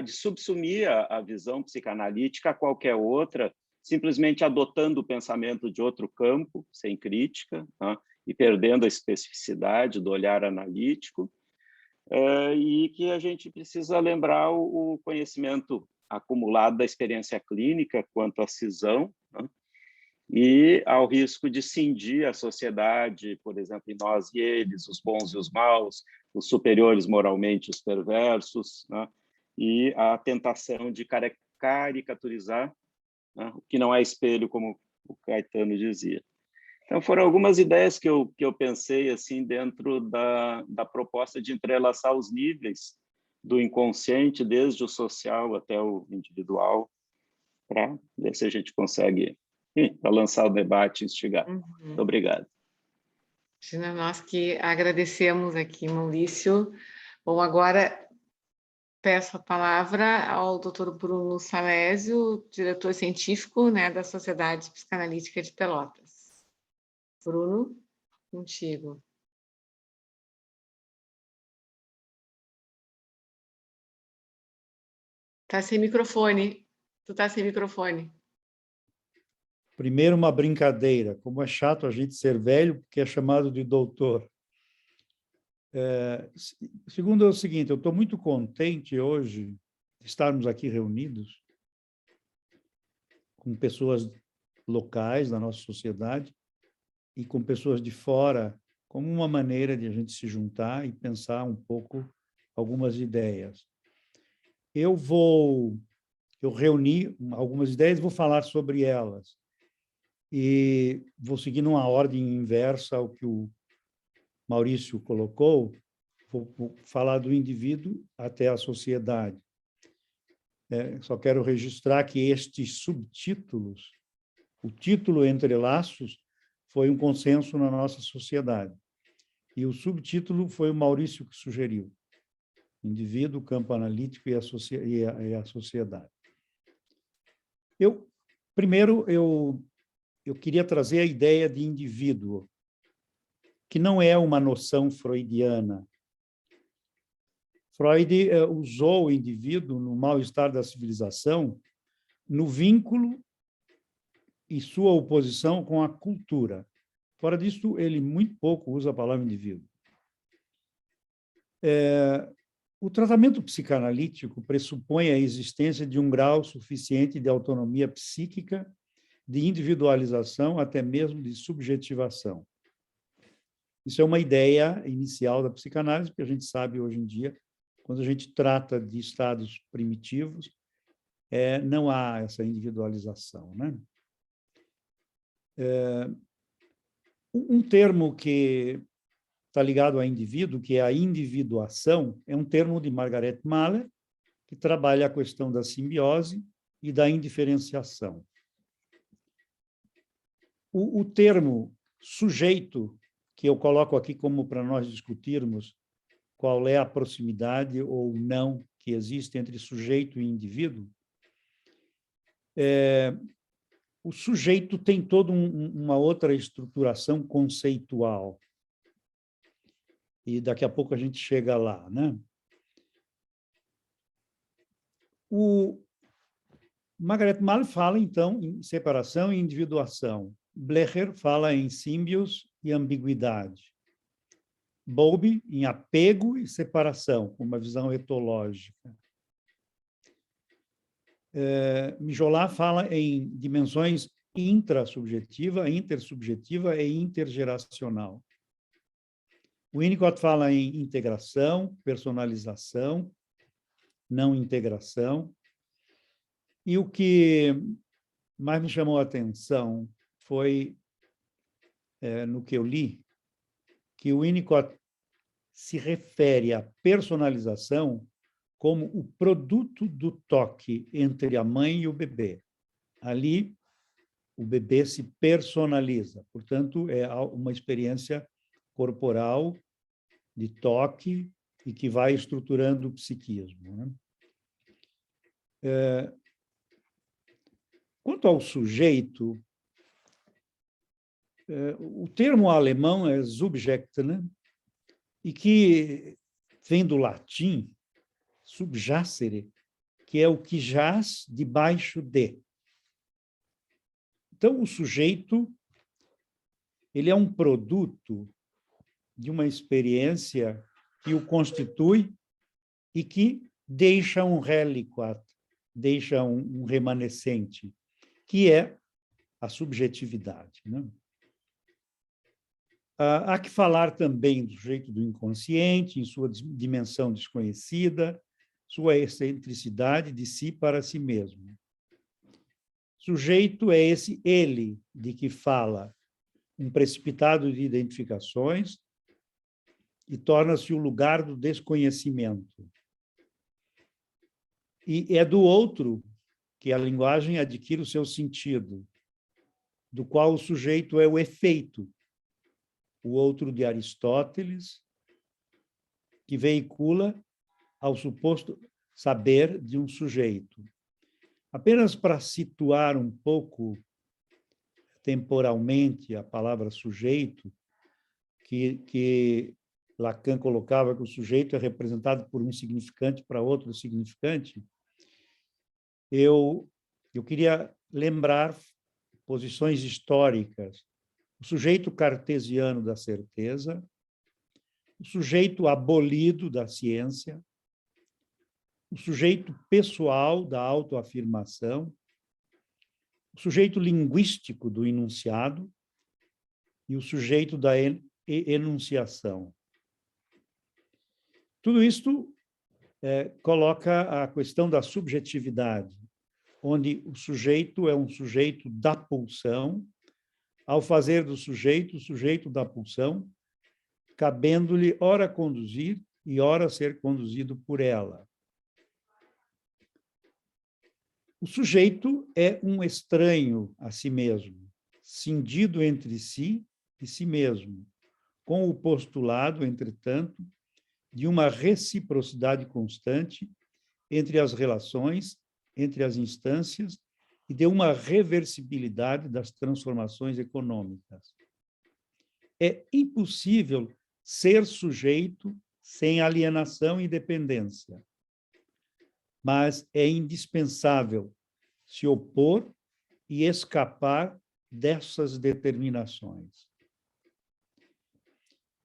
de subsumir a visão psicanalítica a qualquer outra, simplesmente adotando o pensamento de outro campo, sem crítica, né? E perdendo a especificidade do olhar analítico, e que a gente precisa lembrar o conhecimento acumulado da experiência clínica quanto à cisão, né? E ao risco de cindir a sociedade, por exemplo, em nós e eles, os bons e os maus, os superiores moralmente, os perversos, né? E a tentação de caricaturizar, né? O que não é espelho, como o Caetano dizia. Então, foram algumas ideias que eu pensei assim dentro da proposta de entrelaçar os níveis do inconsciente, desde o social até o individual, para ver se a gente consegue para lançar o debate e instigar. Muito obrigado. Gina, nós que agradecemos aqui, Maurício. Bom, agora peço a palavra ao Dr. Bruno Salésio, diretor científico, né, da Sociedade Psicanalítica de Pelotas. Bruno, contigo. Está sem microfone. Tu está sem microfone. Primeiro, uma brincadeira. Como é chato a gente ser velho, porque é chamado de doutor. Segundo é o seguinte, eu estou muito contente hoje de estarmos aqui reunidos com pessoas locais da nossa sociedade e com pessoas de fora, como uma maneira de a gente se juntar e pensar um pouco algumas ideias. Eu reuni algumas ideias e vou falar sobre elas. E vou seguir numa ordem inversa ao que o Maurício colocou, vou falar do indivíduo até a sociedade. Só quero registrar que estes subtítulos, o título Entre Laços, foi um consenso na nossa sociedade. E o subtítulo foi o Maurício que sugeriu. indivíduo, campo analítico e a sociedade. Primeiro, eu queria trazer a ideia de indivíduo, que não é uma noção freudiana. Freud usou o indivíduo no mal-estar da civilização, no vínculo e sua oposição com a cultura. Fora disso, ele muito pouco usa a palavra indivíduo. O tratamento psicanalítico pressupõe a existência de um grau suficiente de autonomia psíquica, de individualização, até mesmo de subjetivação. Isso é uma ideia inicial da psicanálise, porque a gente sabe hoje em dia, quando a gente trata de estados primitivos, não há essa individualização, né? Um termo que está ligado a indivíduo, que é a individuação, é um termo de Margaret Mahler, que trabalha a questão da simbiose e da indiferenciação. O termo sujeito, que eu coloco aqui como para nós discutirmos qual é a proximidade ou não que existe entre sujeito e indivíduo, o sujeito tem toda uma outra estruturação conceitual. E daqui a pouco a gente chega lá, né? O Margaret Mahler fala, então, em separação e individuação. Blecher fala em símbios e ambiguidade. Bowlby em apego e separação, com uma visão etológica. Mijolat fala em dimensões intrasubjetiva, intersubjetiva e intergeracional. Winnicott fala em integração, personalização, não integração. E o que mais me chamou a atenção foi, no que eu li, que o Winnicott se refere à personalização como o produto do toque entre a mãe e o bebê. Ali, o bebê se personaliza, portanto, é uma experiência corporal de toque e que vai estruturando o psiquismo, né? Quanto ao sujeito, o termo alemão é Subjekt, né? E que vem do latim subjacere, que é o que jaz debaixo de. Então, o sujeito, ele é um produto de uma experiência que o constitui e que deixa um reliquat, deixa um remanescente, que é a subjetividade, né? Há que falar também do sujeito do inconsciente, em sua dimensão desconhecida, sua excentricidade de si para si mesmo. Sujeito é esse ele de que fala, um precipitado de identificações, e torna-se o lugar do desconhecimento. E é do outro que a linguagem adquire o seu sentido, do qual o sujeito é o efeito, o outro de Aristóteles, que veicula ao suposto saber de um sujeito. Apenas para situar um pouco temporalmente a palavra sujeito, que Lacan colocava que o sujeito é representado por um significante para outro significante, eu queria lembrar posições históricas. O sujeito cartesiano da certeza, o sujeito abolido da ciência, o sujeito pessoal da autoafirmação, o sujeito linguístico do enunciado e o sujeito da enunciação. Tudo isto coloca a questão da subjetividade, onde o sujeito é um sujeito da pulsão, ao fazer do sujeito o sujeito da pulsão, cabendo-lhe ora conduzir e ora ser conduzido por ela. O sujeito é um estranho a si mesmo, cindido entre si e si mesmo, com o postulado, entretanto, de uma reciprocidade constante entre as relações, entre as instâncias, e de uma reversibilidade das transformações econômicas. É impossível ser sujeito sem alienação e dependência, mas é indispensável se opor e escapar dessas determinações.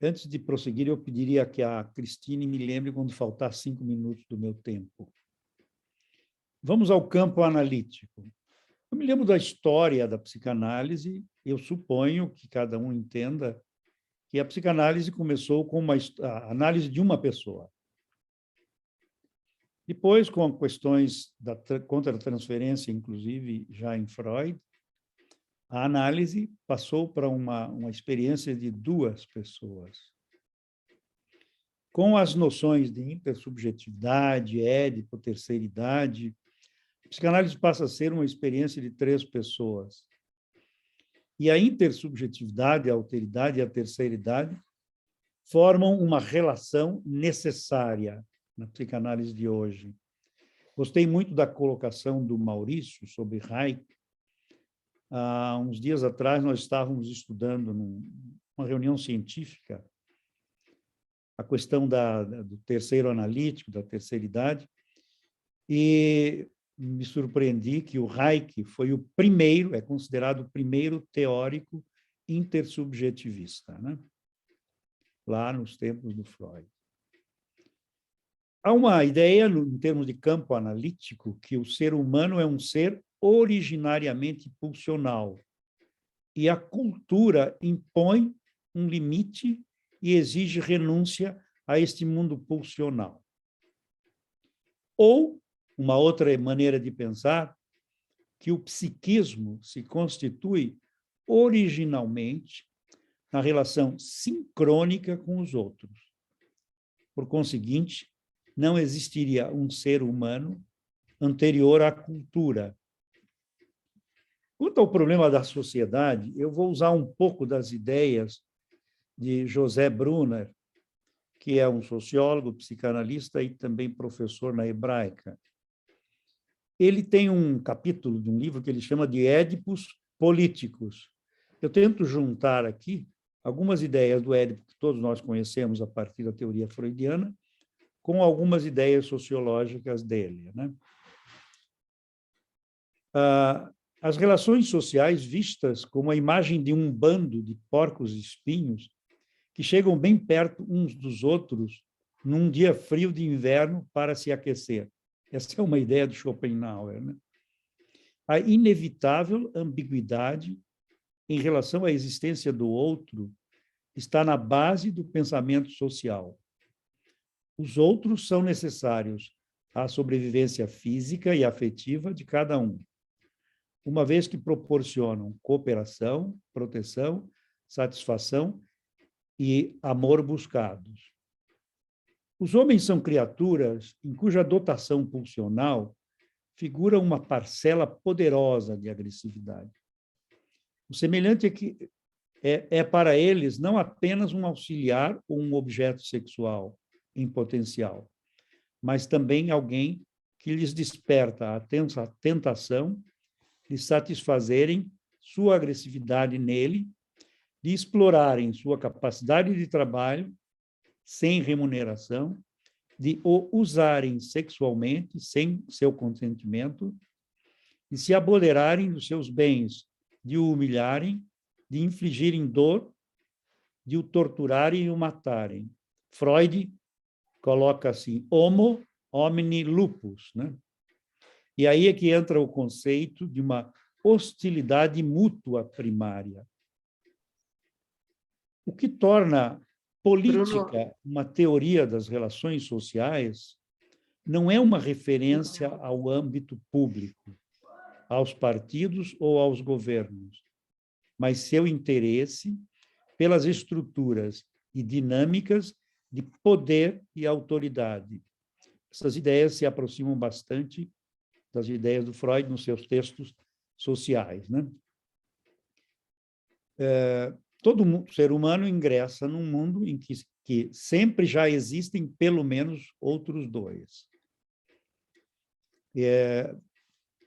Antes de prosseguir, eu pediria que a Cristine me lembre quando faltar 5 minutos do meu tempo. Vamos ao campo analítico. Eu me lembro da história da psicanálise, eu suponho que cada um entenda que a psicanálise começou com a análise de uma pessoa. Depois, com questões da contra-transferência, inclusive já em Freud, a análise passou para uma experiência de 2 pessoas. Com as noções de intersubjetividade, édipo, terceiridade, a psicanálise passa a ser uma experiência de 3 pessoas. E a intersubjetividade, a alteridade e a terceiridade formam uma relação necessária na psicanálise de hoje. Gostei muito da colocação do Maurício sobre Hayek. Há uns dias atrás, nós estávamos estudando numa reunião científica a questão do terceiro analítico, da terceiridade, e me surpreendi que o Hayek foi o primeiro, é considerado o primeiro teórico intersubjetivista, né? Lá nos tempos do Freud. Há uma ideia, em termos de campo analítico, que o ser humano é um ser originariamente pulsional, e a cultura impõe um limite e exige renúncia a este mundo pulsional. Ou, uma outra maneira de pensar, que o psiquismo se constitui originalmente na relação sincrônica com os outros. Por conseguinte, não existiria um ser humano anterior à cultura. Quanto ao problema da sociedade, eu vou usar um pouco das ideias de José Brunner, que é um sociólogo, psicanalista e também professor na Hebraica. Ele tem um capítulo de um livro que ele chama de Édipos Políticos. Eu tento juntar aqui algumas ideias do Édipo que todos nós conhecemos a partir da teoria freudiana, com algumas ideias sociológicas dele, né? As relações sociais vistas como a imagem de um bando de porcos espinhos que chegam bem perto uns dos outros num dia frio de inverno para se aquecer. Essa é uma ideia de Schopenhauer, né? A inevitável ambiguidade em relação à existência do outro está na base do pensamento social. Os outros são necessários à sobrevivência física e afetiva de cada um, uma vez que proporcionam cooperação, proteção, satisfação e amor buscados. Os homens são criaturas em cuja dotação pulsional figura uma parcela poderosa de agressividade. O semelhante é que é para eles não apenas um auxiliar ou um objeto sexual em potencial, mas também alguém que lhes desperta a tentação de satisfazerem sua agressividade nele, de explorarem sua capacidade de trabalho sem remuneração, de o usarem sexualmente sem seu consentimento, de se apoderarem dos seus bens, de o humilharem, de infligirem dor, de o torturarem e o matarem. Freud coloca assim, homo homini lupus, né? E aí é que entra o conceito de uma hostilidade mútua primária. O que torna política uma teoria das relações sociais não é uma referência ao âmbito público, aos partidos ou aos governos, mas seu interesse pelas estruturas e dinâmicas de poder e autoridade. Essas ideias se aproximam bastante das ideias do Freud nos seus textos sociais, né? Todo ser humano ingressa num mundo em que que sempre já existem pelo menos outros dois.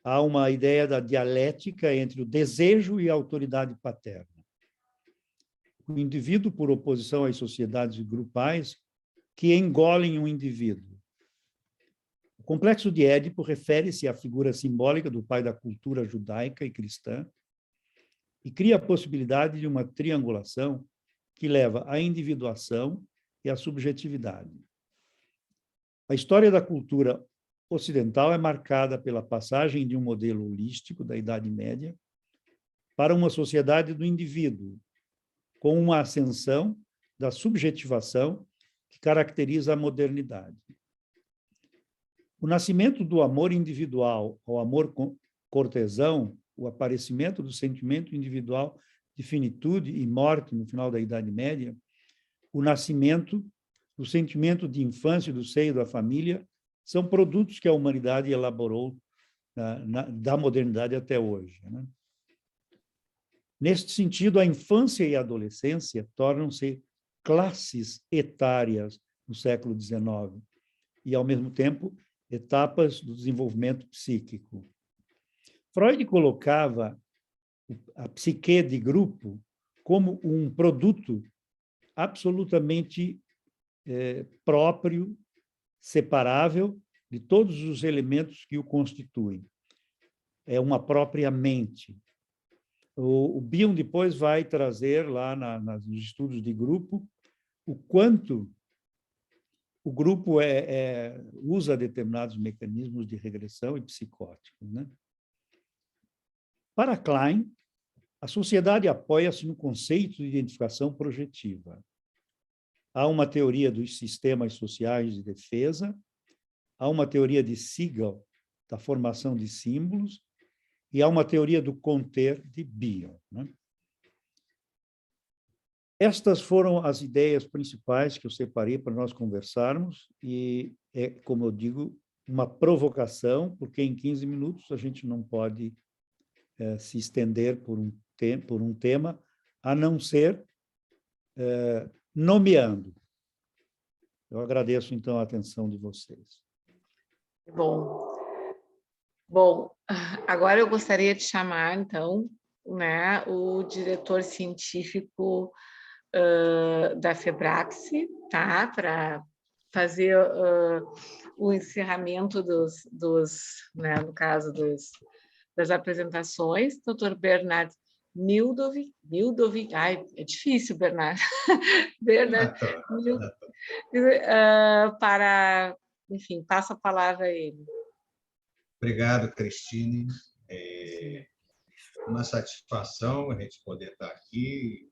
Há uma ideia da dialética entre o desejo e a autoridade paterna. O indivíduo, por oposição às sociedades grupais, que engolem um indivíduo. O complexo de Édipo refere-se à figura simbólica do pai da cultura judaica e cristã e cria a possibilidade de uma triangulação que leva à individuação e à subjetividade. A história da cultura ocidental é marcada pela passagem de um modelo holístico da Idade Média para uma sociedade do indivíduo, com uma ascensão da subjetivação que caracteriza a modernidade. O nascimento do amor individual ao amor cortesão, o aparecimento do sentimento individual de finitude e morte no final da Idade Média, o nascimento do sentimento de infância do seio da família, são produtos que a humanidade elaborou da modernidade até hoje, né? Neste sentido, a infância e a adolescência tornam-se classes etárias no século XIX e, ao mesmo tempo, etapas do desenvolvimento psíquico. Freud colocava a psique de grupo como um produto absolutamente próprio, separável de todos os elementos que o constituem. É uma própria mente. O Bion depois vai trazer lá nos estudos de grupo o quanto o grupo usa determinados mecanismos de regressão e psicóticos, né? Para Klein, a sociedade apoia-se no conceito de identificação projetiva. Há uma teoria dos sistemas sociais de defesa, há uma teoria de Siegel, da formação de símbolos, e há uma teoria do conter de Bion, né? Estas foram as ideias principais que eu separei para nós conversarmos, e é, como eu digo, uma provocação, porque em 15 minutos a gente não pode se estender por um tema, a não ser nomeando. Eu agradeço, então, a atenção de vocês. Bom, agora eu gostaria de chamar, então, né, o diretor científico da FEBRAXE, tá? Para fazer o encerramento né, no caso das apresentações, Dr. Bernard Mildovic, ai, é difícil, Bernard, para, enfim, passo a palavra a ele. Obrigado, Cristine. É uma satisfação a gente poder estar aqui.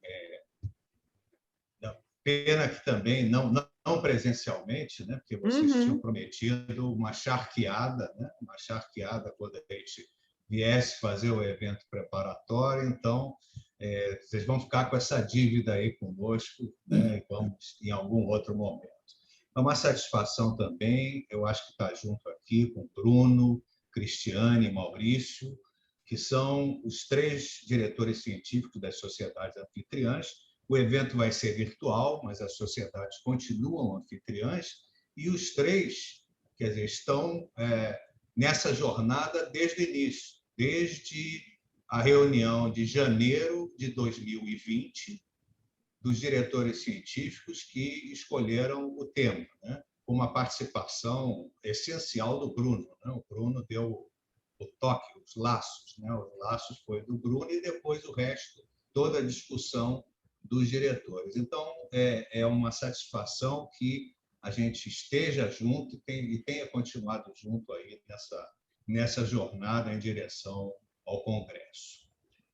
Pena que também, não presencialmente, né? Porque vocês tinham prometido uma charqueada, né? Uma charqueada quando a gente viesse fazer o evento preparatório. Então, vocês vão ficar com essa dívida aí conosco, né? E vamos em algum outro momento. É uma satisfação também, eu acho que estar junto aqui com Bruno, Cristiane e Maurício, que são os 3 diretores científicos das sociedades anfitriãs. O evento vai ser virtual, mas as sociedades continuam anfitriãs, e os 3, quer dizer, estão nessa jornada desde o início, desde a reunião de janeiro de 2020, dos diretores científicos que escolheram o tema, né? Com uma participação essencial do Bruno, né? O Bruno deu o toque, os laços, né? Os laços foi do Bruno e depois o resto, toda a discussão dos diretores. Então, é uma satisfação que a gente esteja junto e tenha continuado junto aí nessa jornada em direção ao Congresso.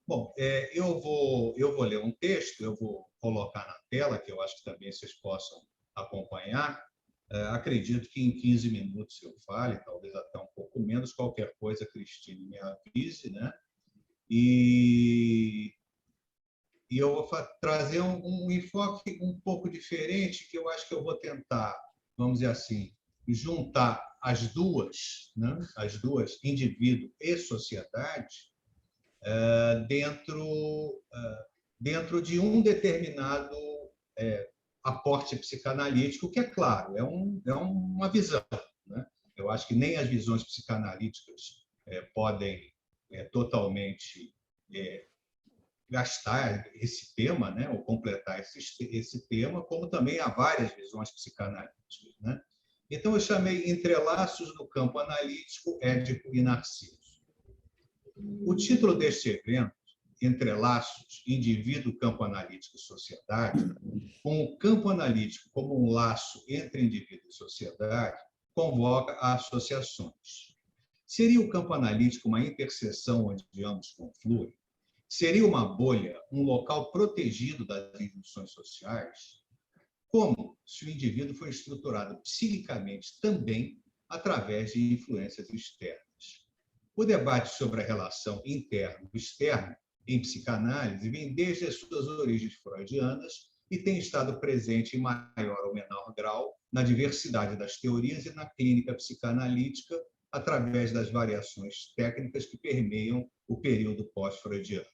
Bom, eu vou ler um texto, eu vou colocar na tela, que eu acho que também vocês possam acompanhar. Acredito que em 15 minutos eu fale, talvez até um pouco menos. Qualquer coisa, Cristine me avise, né? E eu vou trazer um enfoque um pouco diferente, que eu acho que eu vou tentar, vamos dizer assim, juntar as duas, né? As duas, indivíduo e sociedade, dentro de um determinado aporte psicanalítico, que, é claro, é uma visão, né? Eu acho que nem as visões psicanalíticas podem totalmente gastar esse tema, né? Ou completar esse tema, como também há várias visões psicanalíticas, né? Então, eu chamei Entrelaços no Campo Analítico, Édipo e Narciso. O título deste evento, Entrelaços, Indivíduo, Campo Analítico e Sociedade, com o campo analítico como um laço entre indivíduo e sociedade, convoca a associações. Seria o campo analítico uma interseção onde ambos confluem? Seria uma bolha, um local protegido das induções sociais? Como se o indivíduo foi estruturado psiquicamente também através de influências externas? O debate sobre a relação interno-externo em psicanálise vem desde as suas origens freudianas e tem estado presente em maior ou menor grau na diversidade das teorias e na clínica psicanalítica através das variações técnicas que permeiam o período pós-freudiano.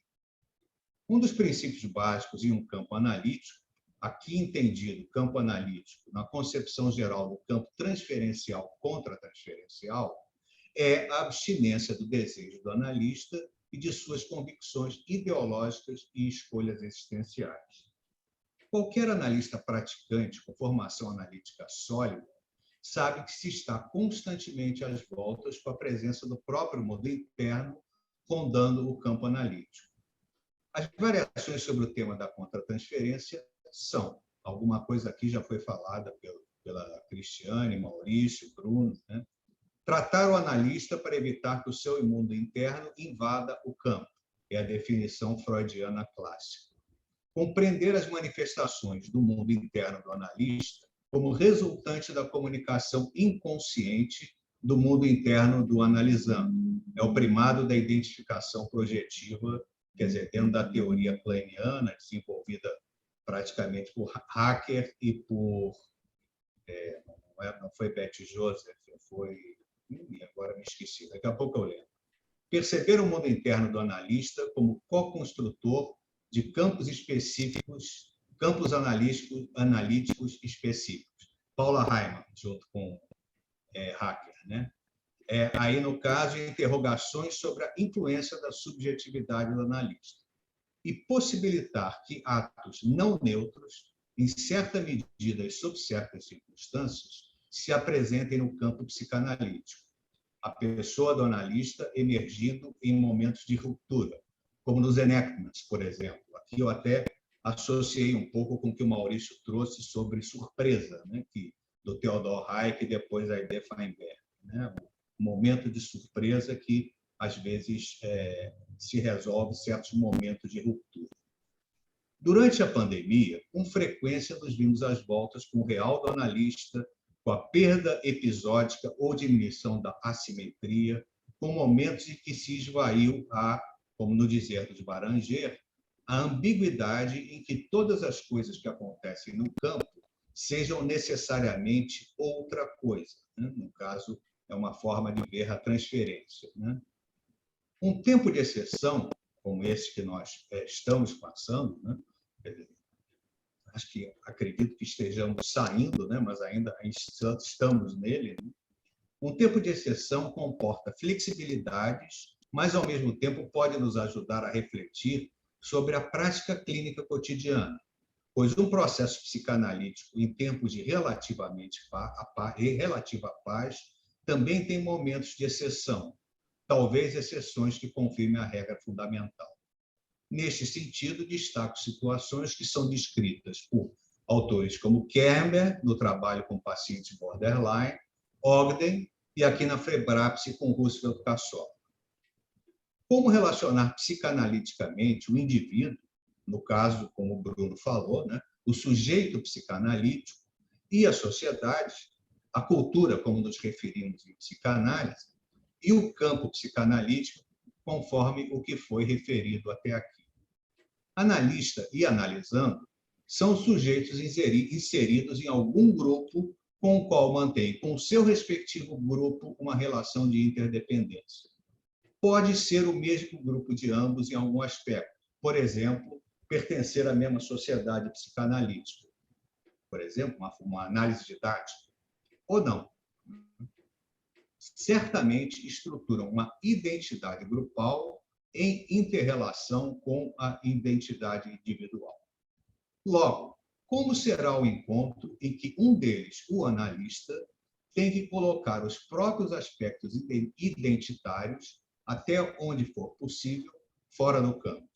Um dos princípios básicos em um campo analítico, aqui entendido campo analítico na concepção geral do campo transferencial contra-transferencial, é a abstinência do desejo do analista e de suas convicções ideológicas e escolhas existenciais. Qualquer analista praticante com formação analítica sólida sabe que se está constantemente às voltas com a presença do próprio mundo interno rondando o campo analítico. As variações sobre o tema da contratransferência são, alguma coisa aqui já foi falada pela Cristiane, Maurício, Bruno, né? Tratar o analista para evitar que o seu mundo interno invada o campo, é a definição freudiana clássica. Compreender as manifestações do mundo interno do analista como resultante da comunicação inconsciente do mundo interno do analisando. É o primado da identificação projetiva, quer dizer, dentro da teoria kleiniana, desenvolvida praticamente por Hacker e por... não foi Betty Joseph, foi... agora me esqueci, daqui a pouco eu lembro. Perceber o mundo interno do analista como co-construtor de campos específicos, campos analíticos específicos. Paula Heimann, junto com Hacker, né? Aí, no caso, interrogações sobre a influência da subjetividade do analista. E possibilitar que atos não neutros, em certa medida e sob certas circunstâncias, se apresentem no campo psicanalítico. A pessoa do analista emergindo em momentos de ruptura, como nos enactments, por exemplo. Aqui eu até associei um pouco com o que o Maurício trouxe sobre surpresa, né? Do Theodor Hayek e depois a ideia Feinberg. Né? O momento de surpresa que, às vezes, se resolve em certos momentos de ruptura. Durante a pandemia, com frequência nos vimos às voltas com o real do analista, com a perda episódica ou diminuição da assimetria, com momentos em que se esvaiu como no dizer dos Baranger, a ambiguidade em que todas as coisas que acontecem no campo sejam necessariamente outra coisa. Né? No caso, é uma forma de ver a transferência. Né? Um tempo de exceção, como esse que nós estamos passando, né? Acredito que estejamos saindo, né? Mas ainda estamos nele. Né? Um tempo de exceção comporta flexibilidades, mas, ao mesmo tempo, pode nos ajudar a refletir sobre a prática clínica cotidiana, pois um processo psicanalítico em tempos de relativa paz também tem momentos de exceção, talvez exceções que confirmem a regra fundamental. Neste sentido, destaco situações que são descritas por autores como Kerber, no trabalho com pacientes borderline, Ogden e aqui na Febrapse com Roosevelt Cassol. Como relacionar psicanaliticamente o indivíduo, no caso, como o Bruno falou, né, o sujeito psicanalítico e a sociedade, a cultura, como nos referimos em psicanálise, e o campo psicanalítico, conforme o que foi referido até aqui. Analista e analisando são sujeitos inseridos em algum grupo com o qual mantém com o seu respectivo grupo uma relação de interdependência. Pode ser o mesmo grupo de ambos em algum aspecto, por exemplo, pertencer à mesma sociedade psicanalítica. por exemplo, uma análise didática, ou não. Certamente estruturam uma identidade grupal em inter-relação com a identidade individual. Logo, como será o encontro em que um deles, o analista, tem que colocar os próprios aspectos identitários, até onde for possível, fora do campo?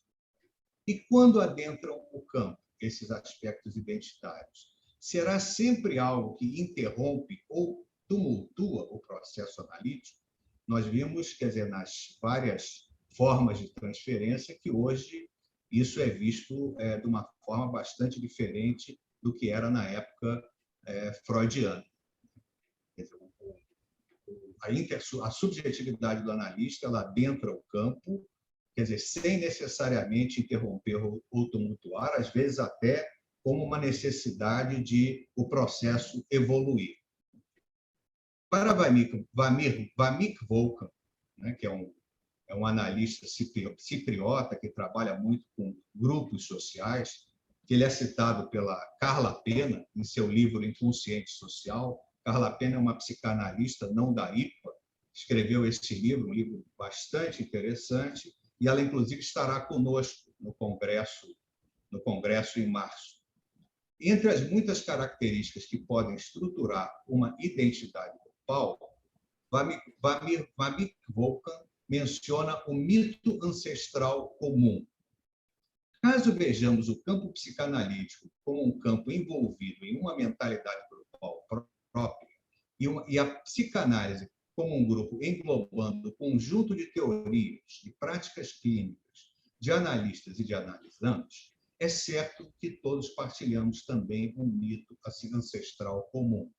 E quando adentram o campo, esses aspectos identitários? Será sempre algo que interrompe ou tumultua o processo analítico? Nós vimos, quer dizer, nas várias formas de transferência, que hoje isso é visto de uma forma bastante diferente do que era na época freudiana. Quer dizer, a subjetividade do analista, ela adentra o campo, quer dizer, sem necessariamente interromper ou tumultuar, às vezes até como uma necessidade de o processo evoluir. Para Vamik Volkan, né, que é um analista cipriota que trabalha muito com grupos sociais, que ele é citado pela Carla Pena em seu livro Inconsciente Social. Carla Pena é uma psicanalista não da IPA, escreveu esse livro, um livro bastante interessante, e ela, inclusive, estará conosco no Congresso em março. Entre as muitas características que podem estruturar uma identidade grupal, Vamik Volkan menciona o mito ancestral comum. Caso vejamos o campo psicanalítico como um campo envolvido em uma mentalidade grupal própria e a psicanálise como um grupo englobando o conjunto de teorias, de práticas clínicas, de analistas e de analisantes, é certo que todos partilhamos também um mito ancestral comum,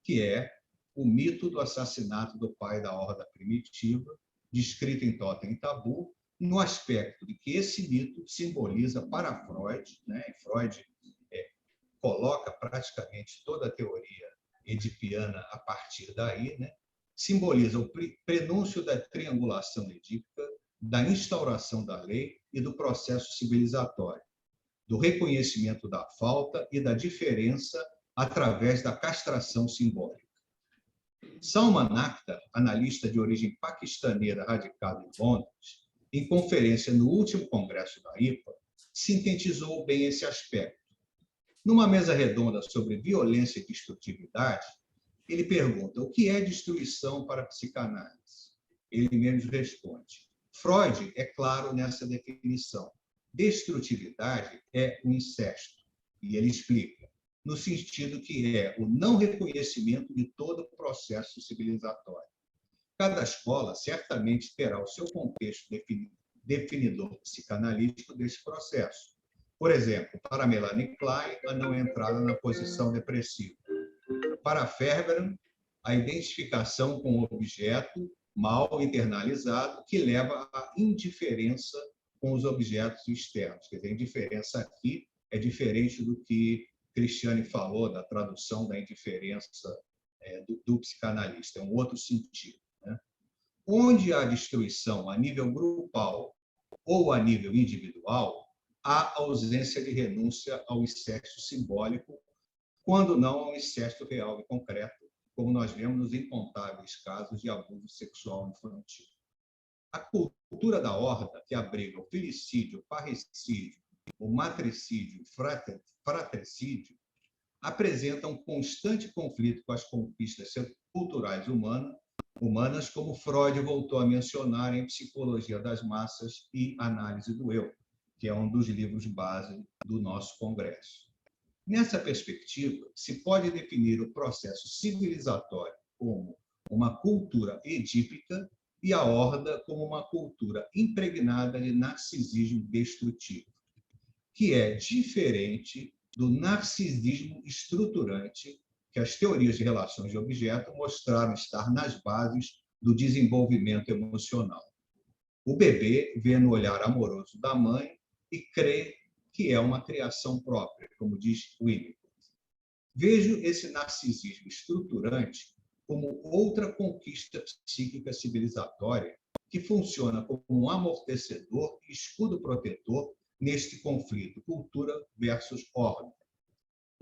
que é o mito do assassinato do pai da horda primitiva, descrito em Totem e Tabu, no aspecto de que esse mito simboliza para Freud, né? Freud coloca praticamente toda a teoria edipiana a partir daí, né? Simboliza o prenúncio da triangulação edípica, da instauração da lei e do processo civilizatório, do reconhecimento da falta e da diferença através da castração simbólica. Salman Akhtar, analista de origem paquistanesa radicado em Londres, em conferência no último congresso da IPA, sintetizou bem esse aspecto. Numa mesa redonda sobre violência e destrutividade, ele pergunta: o que é destruição para a psicanálise? Ele mesmo responde: Freud é claro nessa definição. Destrutividade é o incesto. E ele explica: no sentido que é o não reconhecimento de todo o processo civilizatório. Cada escola certamente terá o seu contexto definidor psicanalítico desse processo. Por exemplo, para Melanie Klein, a não entrada na posição depressiva. Para Ferberan, a identificação com o objeto mal internalizado que leva à indiferença com os objetos externos. Quer dizer, a indiferença aqui é diferente do que Cristiane falou, da tradução da indiferença do psicanalista, é um outro sentido. Né? Onde há destruição a nível grupal ou a nível individual, há ausência de renúncia ao incesto simbólico, quando não ao incesto real e concreto, como nós vemos nos incontáveis casos de abuso sexual infantil. A cultura da horda, que abriga o filicídio, o parricídio, o matricídio e fratricídio, apresenta um constante conflito com as conquistas culturais humanas, como Freud voltou a mencionar em Psicologia das Massas e Análise do Eu, que é um dos livros base do nosso congresso. Nessa perspectiva, se pode definir o processo civilizatório como uma cultura edípica e a horda como uma cultura impregnada de narcisismo destrutivo, que é diferente do narcisismo estruturante que as teorias de relações de objeto mostraram estar nas bases do desenvolvimento emocional. O bebê vê no olhar amoroso da mãe e crê que é uma criação própria, como diz Winnicott. Vejo esse narcisismo estruturante como outra conquista psíquica civilizatória que funciona como um amortecedor e escudo protetor neste conflito cultura versus ordem.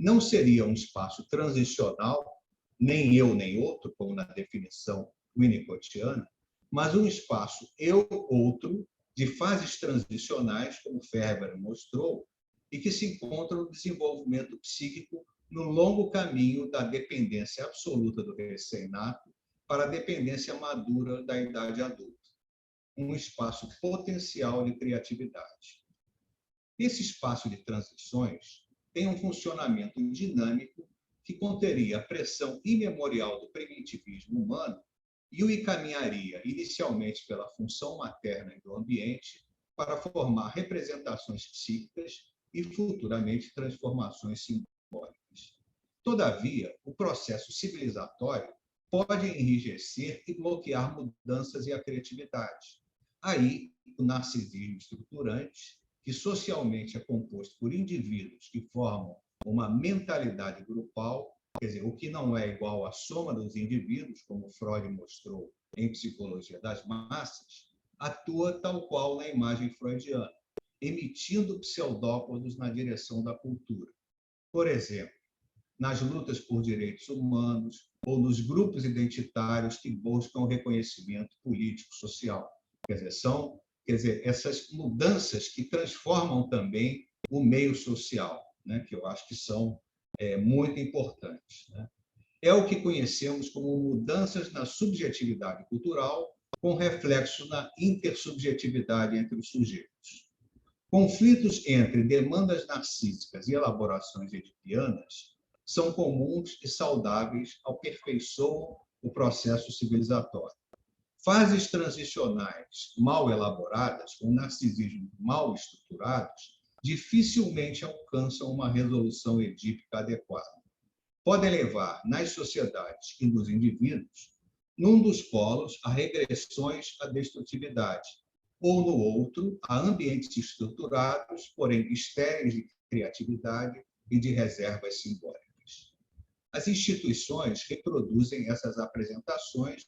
não seria um espaço transicional, nem eu nem outro, como na definição winnicottiana, mas um espaço eu-outro de fases transicionais, como Ferber mostrou, e que se encontram no desenvolvimento psíquico no longo caminho da dependência absoluta do recém-nato para a dependência madura da idade adulta. Um espaço potencial de criatividade. Esse espaço de transições tem um funcionamento dinâmico que conteria a pressão imemorial do primitivismo humano e o encaminharia inicialmente pela função materna e do ambiente para formar representações psíquicas e futuramente transformações simbólicas. Todavia, o processo civilizatório pode enrijecer e bloquear mudanças e a criatividade. Aí, o narcisismo estruturante, que socialmente é composto por indivíduos que formam uma mentalidade grupal, quer dizer, o que não é igual à soma dos indivíduos, como Freud mostrou em Psicologia das Massas, atua tal qual na imagem freudiana, emitindo pseudópodos na direção da cultura. Por exemplo, nas lutas por direitos humanos ou nos grupos identitários que buscam reconhecimento político-social. Quer dizer, essas mudanças que transformam também o meio social, né, que eu acho que são muito importantes. Né? É o que conhecemos como mudanças na subjetividade cultural, com reflexo na intersubjetividade entre os sujeitos. Conflitos entre demandas narcísicas e elaborações edipianas são comuns e saudáveis, aperfeiçoam o processo civilizatório. Fases transicionais mal elaboradas, com narcisismo mal estruturados, dificilmente alcançam uma resolução edípica adequada. Podem levar, nas sociedades e nos indivíduos, num dos polos, a regressões à destrutividade, ou no outro, a ambientes estruturados, porém estéreis de criatividade e de reservas simbólicas. As instituições reproduzem essas apresentações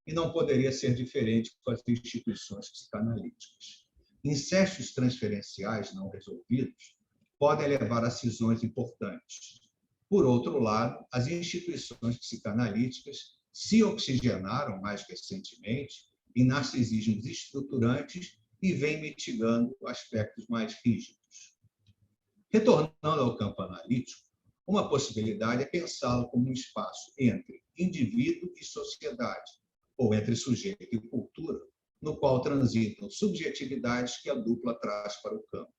e não poderia ser diferente com as instituições psicanalíticas. Incestos transferenciais não resolvidos podem levar a cisões importantes. Por outro lado, as instituições psicanalíticas se oxigenaram mais recentemente em narcisismos estruturantes e vêm mitigando aspectos mais rígidos. Retornando ao campo analítico, uma possibilidade é pensá-lo como um espaço entre indivíduo e sociedade, ou entre sujeito e cultura, no qual transitam subjetividades que a dupla traz para o campo.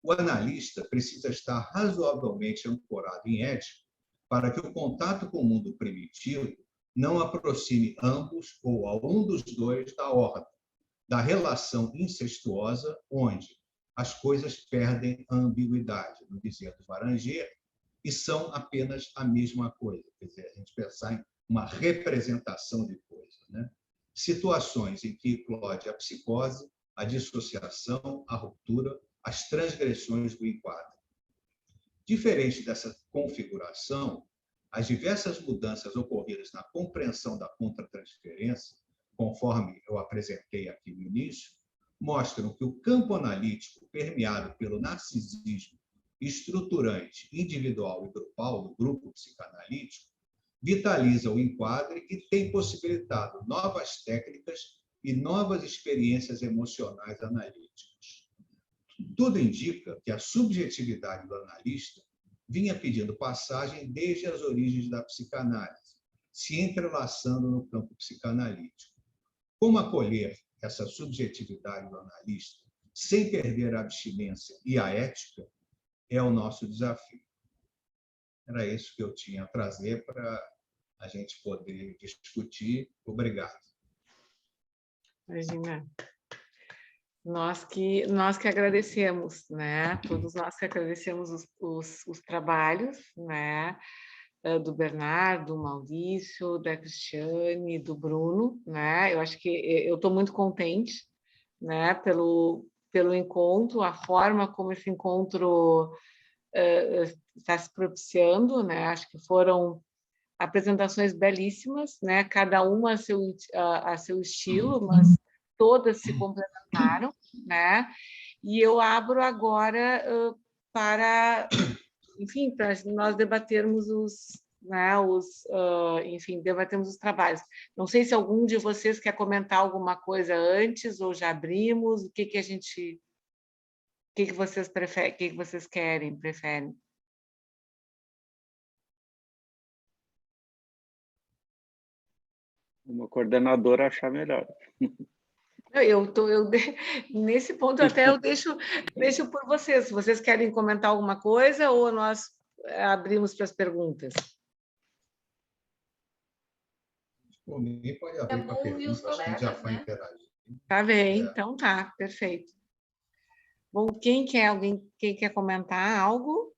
O analista precisa estar razoavelmente ancorado em Édipo para que o contato com o mundo primitivo não aproxime ambos ou a um dos dois da ordem, da relação incestuosa onde as coisas perdem a ambiguidade, no dizer do Baranger, e são apenas a mesma coisa. Quer dizer, a gente pensar em uma representação de coisa, né? Situações em que eclode a psicose, a dissociação, a ruptura, as transgressões do enquadro. Diferente dessa configuração, as diversas mudanças ocorridas na compreensão da contratransferência, conforme eu apresentei aqui no início, mostram que o campo analítico permeado pelo narcisismo estruturante, individual e grupal do grupo psicanalítico vitaliza o enquadre e tem possibilitado novas técnicas e novas experiências emocionais analíticas. Tudo indica que a subjetividade do analista vinha pedindo passagem desde as origens da psicanálise, se entrelaçando no campo psicanalítico. Como acolher essa subjetividade do analista sem perder a abstinência e a ética é o nosso desafio. Era isso que eu tinha a trazer para a gente poder discutir. Obrigado. Imagina. Nós que agradecemos, né? Todos nós que agradecemos os trabalhos, né? Do Bernardo, do Maurício, da Cristiane, do Bruno, né? Eu acho que eu estou muito contente, né? Pelo encontro, a forma como esse encontro está se propiciando, né? Acho que foram apresentações belíssimas, né? Cada uma a seu estilo, mas todas se complementaram, né? E eu abro agora para enfim, para nós debatermos enfim, debatermos os trabalhos. Não sei se algum de vocês quer comentar alguma coisa antes ou já abrimos. O que vocês preferem? O que vocês preferem? Uma coordenadora achar melhor. Nesse ponto até eu deixo por vocês. Se vocês querem comentar alguma coisa ou nós abrimos para as perguntas. Por mim, pode abrir para bom ouvir os perguntas, acho que a gente já colegas, foi né? interagindo. Tá bem, então tá, perfeito. Bom, quem quer comentar algo?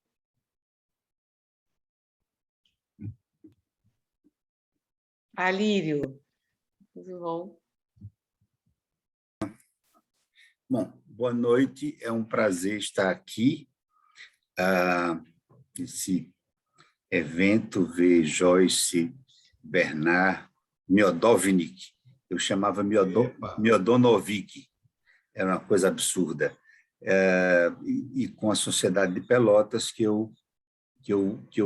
Alírio, tudo bom? Bom, boa noite, é um prazer estar aqui. Esse evento, ver Joyce, Bernard, Miodovnik, eu chamava Miodonovic, era uma coisa absurda. E com a Sociedade de Pelotas, que eu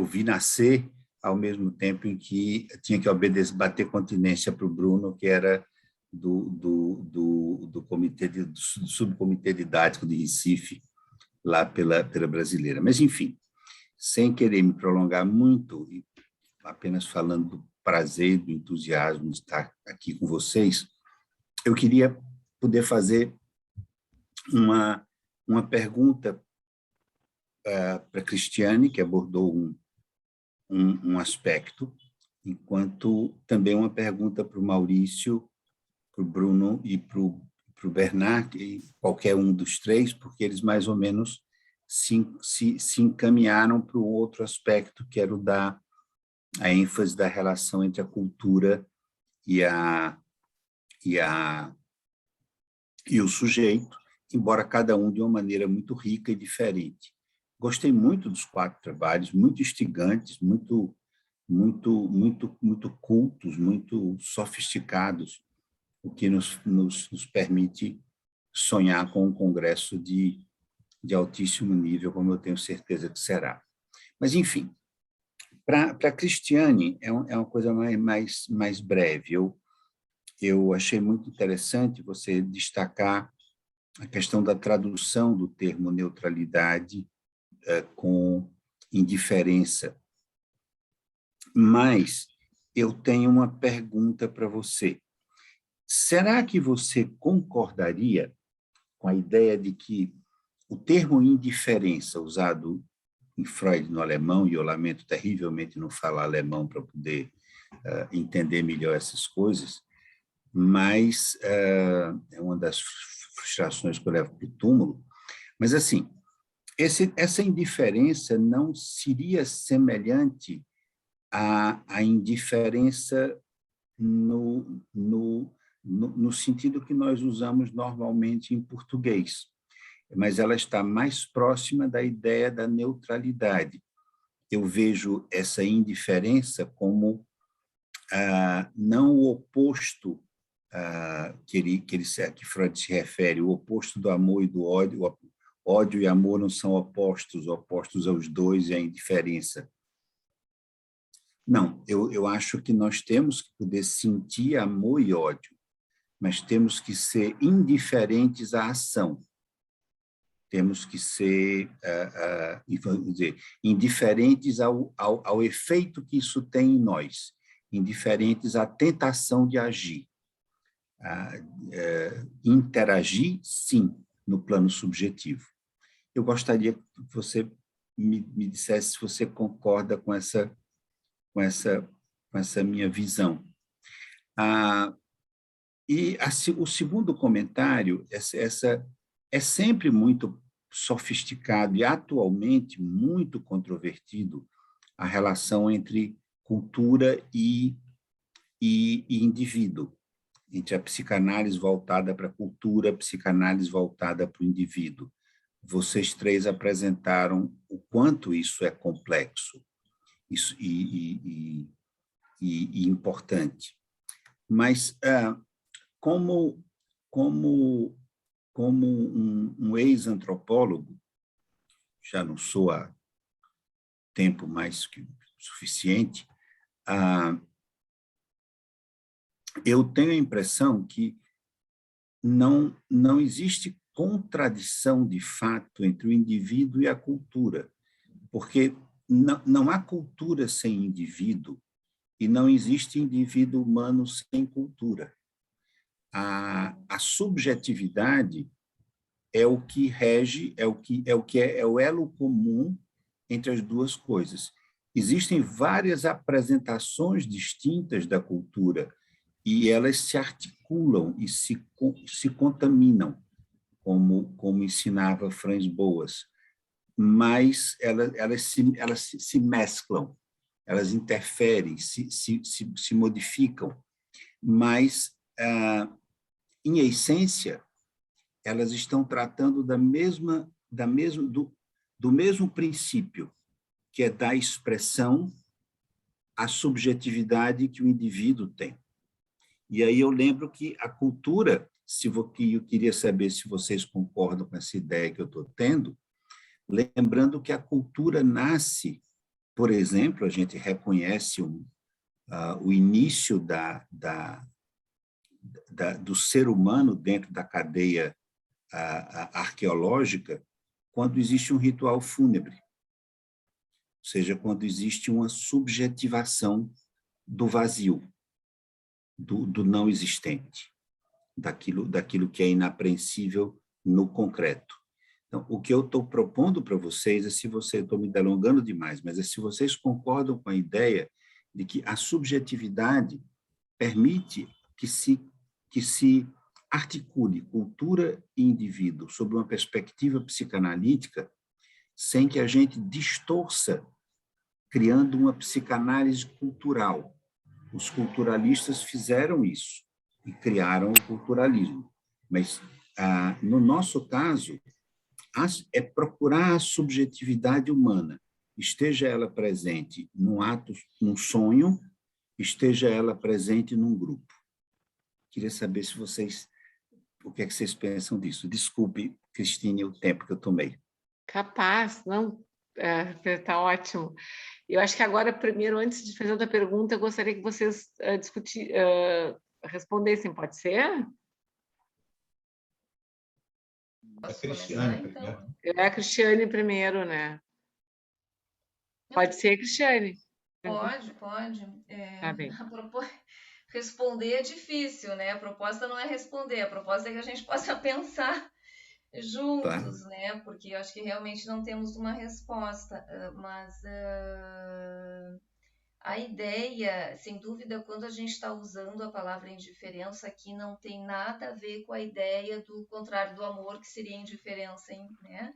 vi nascer ao mesmo tempo em que tinha que obedecer, bater continência para o Bruno, que era do subcomitê didático de Recife, lá pela Brasileira. Mas, enfim, sem querer me prolongar muito, apenas falando do prazer, do entusiasmo de estar aqui com vocês, eu queria poder fazer uma pergunta para a Cristiane, que abordou um aspecto, enquanto também uma pergunta para o Maurício, para o Bruno e para o Bernard, qualquer um dos três, porque eles mais ou menos se encaminharam para o outro aspecto, que era o da a ênfase da relação entre a cultura e o sujeito, embora cada um de uma maneira muito rica e diferente. Gostei muito dos 4 trabalhos, muito instigantes, muito cultos, muito sofisticados, o que nos permite sonhar com um congresso de altíssimo nível, como eu tenho certeza que será. Mas, enfim, para a Cristiane, é uma coisa mais breve. Eu achei muito interessante você destacar a questão da tradução do termo neutralidade com indiferença. Mas eu tenho uma pergunta para você. Será que você concordaria com a ideia de que o termo indiferença, usado em Freud no alemão, e eu lamento terrivelmente não falar alemão para poder entender melhor essas coisas, mas é uma das frustrações que eu levo para o túmulo, mas, assim, essa indiferença não seria semelhante à indiferença no sentido que nós usamos normalmente em português, mas ela está mais próxima da ideia da neutralidade. Eu vejo essa indiferença como não o oposto que Freud se refere, o oposto do amor e do ódio. Ódio e amor não são opostos aos dois, e a indiferença. Não, eu acho que nós temos que poder sentir amor e ódio, mas temos que ser indiferentes à ação. Temos que ser, vamos dizer, indiferentes ao efeito que isso tem em nós, indiferentes à tentação de agir. Interagir, sim, no plano subjetivo. Eu gostaria que você me dissesse se você concorda com essa minha visão. E o segundo comentário, é sempre muito sofisticado e atualmente muito controvertido a relação entre cultura e indivíduo, entre a psicanálise voltada para a cultura, a psicanálise voltada para o indivíduo. Vocês 3 apresentaram o quanto isso é complexo e importante. Mas, como um ex-antropólogo, já não sou há tempo mais que suficiente, eu tenho a impressão que não existe contradição de fato entre o indivíduo e a cultura, porque não há cultura sem indivíduo e não existe indivíduo humano sem cultura. A subjetividade é o que rege, é o elo comum entre as duas coisas. Existem várias apresentações distintas da cultura e elas se articulam e se contaminam, como ensinava Franz Boas, mas elas se mesclam, elas interferem, se modificam, mas, em essência, elas estão tratando do mesmo princípio, que é da expressão à subjetividade que o indivíduo tem. E aí eu lembro que a cultura, eu queria saber se vocês concordam com essa ideia que eu estou tendo, lembrando que a cultura nasce, por exemplo, a gente reconhece o início do ser humano dentro da cadeia arqueológica, quando existe um ritual fúnebre, ou seja, quando existe uma subjetivação do vazio, do não existente, daquilo que é inapreensível no concreto. Então, o que eu estou propondo para vocês estou me delongando demais, mas se vocês concordam com a ideia de que a subjetividade permite que se articule cultura e indivíduo sob uma perspectiva psicanalítica, sem que a gente distorça, criando uma psicanálise cultural. Os culturalistas fizeram isso e criaram o culturalismo. Mas, no nosso caso, é procurar a subjetividade humana, esteja ela presente num ato, num sonho, esteja ela presente num grupo. Queria saber o que é que vocês pensam disso. Desculpe, Cristine, o tempo que eu tomei. Capaz, não, está ótimo. Eu acho que agora, primeiro, antes de fazer outra pergunta, eu gostaria que vocês respondessem, pode ser? A Cristiane primeiro. É a Cristiane primeiro, né? Pode ser, Cristiane? Pode. Tá bem. Responder é difícil, né? A proposta não é responder, a proposta é que a gente possa pensar juntos, Tá. né? Porque eu acho que realmente não temos uma resposta, mas a ideia, sem dúvida, quando a gente está usando a palavra indiferença aqui, não tem nada a ver com a ideia do contrário do amor, que seria indiferença, né?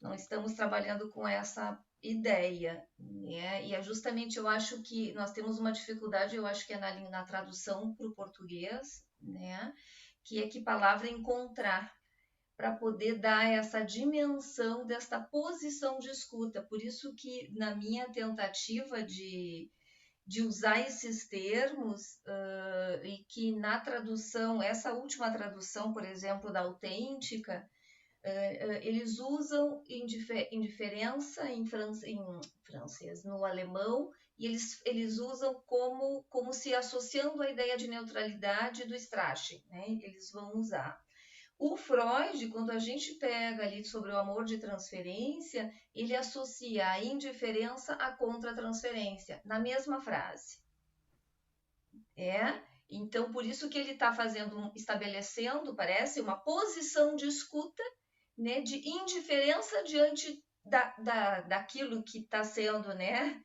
Não estamos trabalhando com essa ideia, né? E é justamente, eu acho que nós temos uma dificuldade, eu acho que é na tradução para o português, né? Que é que palavra encontrar, para poder dar essa dimensão desta posição de escuta. Por isso que, na minha tentativa de usar esses termos, e que na tradução, essa última tradução, por exemplo, da autêntica, eles usam indiferença em francês, no alemão, e eles usam como se associando a ideia de neutralidade do Strache, né? Eles vão usar. O Freud, quando a gente pega ali sobre o amor de transferência, ele associa a indiferença à contra-transferência, na mesma frase. Então, por isso que ele está estabelecendo, parece, uma posição de escuta, né, de indiferença diante daquilo que está sendo, né,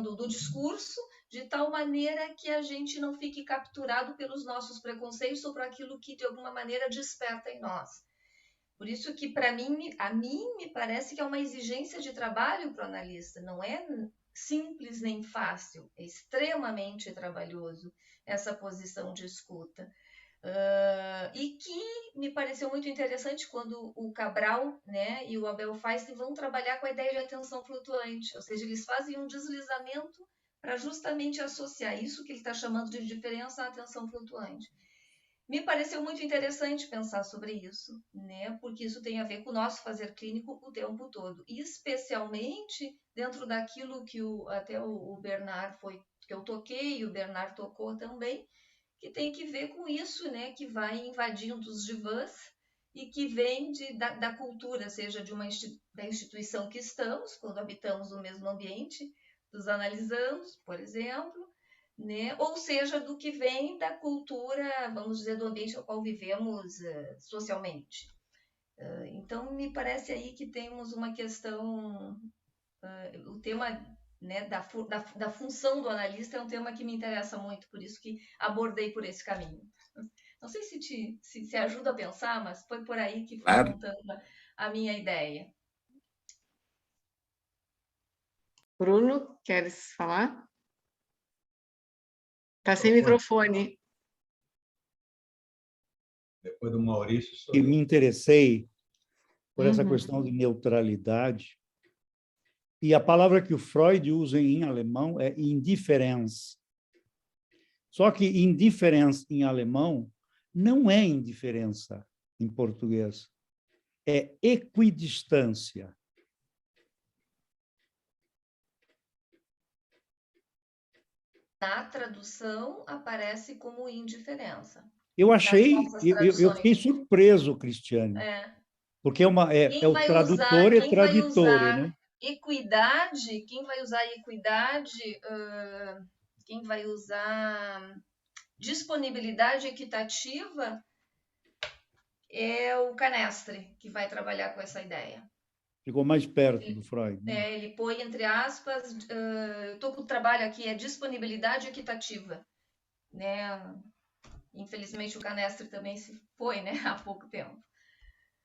do discurso, de tal maneira que a gente não fique capturado pelos nossos preconceitos ou por aquilo que de alguma maneira desperta em nós. Por isso que a mim me parece que é uma exigência de trabalho para o analista, não é simples nem fácil, é extremamente trabalhoso essa posição de escuta. E que me pareceu muito interessante quando o Cabral, né, e o Abel Feist vão trabalhar com a ideia de atenção flutuante, ou seja, eles fazem um deslizamento para justamente associar isso que ele está chamando de diferença à atenção flutuante. Me pareceu muito interessante pensar sobre isso, né? Porque isso tem a ver com o nosso fazer clínico o tempo todo, e especialmente dentro daquilo que até o Bernard que eu toquei e o Bernard tocou também, que tem que ver com isso, né? Que vai invadindo os divãs e que vem da cultura, seja da instituição que estamos, quando habitamos o mesmo ambiente, dos analisamos, por exemplo, né? Ou seja, do que vem da cultura, vamos dizer, do ambiente ao qual vivemos socialmente. Então, me parece aí que temos uma questão, o tema, né, da função do analista é um tema que me interessa muito, por isso que abordei por esse caminho. Não sei se ajuda a pensar, mas foi por aí que fui montando a minha ideia. Bruno, queres falar? Está sem microfone. Depois do Maurício. Eu me interessei por essa questão de neutralidade. E a palavra que o Freud usa em alemão é Indifferenz. Só que indifferença em alemão não é indiferença em português, é equidistância. Na tradução aparece como indiferença. Eu fiquei surpreso, Cristiane, porque é o tradutor e traditore, né? Equidade, quem vai usar equidade, quem vai usar disponibilidade equitativa é o Canestre, que vai trabalhar com essa ideia. Ficou mais perto do Freud. Né? Ele põe entre aspas, estou com o trabalho aqui, é disponibilidade equitativa. Né? Infelizmente o Canestre também se foi, né? Há pouco tempo.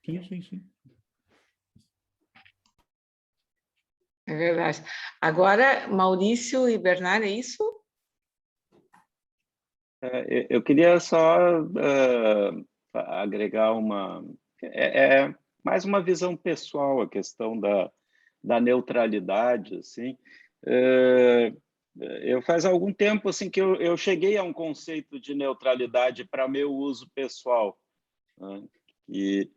Sim. É verdade. Agora, Maurício e Bernard, é isso? Eu queria só agregar mais uma visão pessoal, a questão da neutralidade, assim. Eu faz algum tempo assim que eu cheguei a um conceito de neutralidade para meu uso pessoal, né? E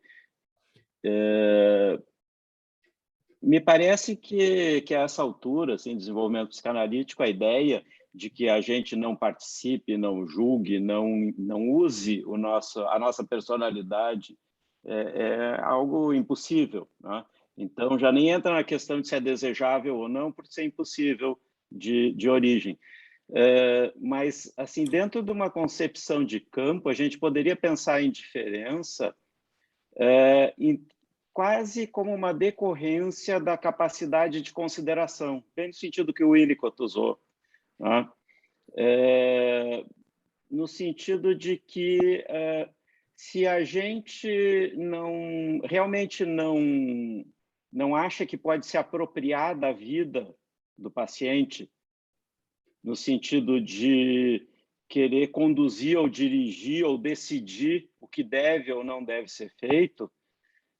me parece que a essa altura, assim, desenvolvimento psicanalítico, a ideia de que a gente não participe, não julgue, não use a nossa personalidade é algo impossível, né? Então, já nem entra na questão de se é desejável ou não, por ser impossível de origem. Mas, assim, dentro de uma concepção de campo, a gente poderia pensar em diferença quase como uma decorrência da capacidade de consideração, bem no sentido que o Winnicott usou, né? No sentido de que se a gente realmente não acha que pode se apropriar da vida do paciente, no sentido de querer conduzir ou dirigir ou decidir o que deve ou não deve ser feito,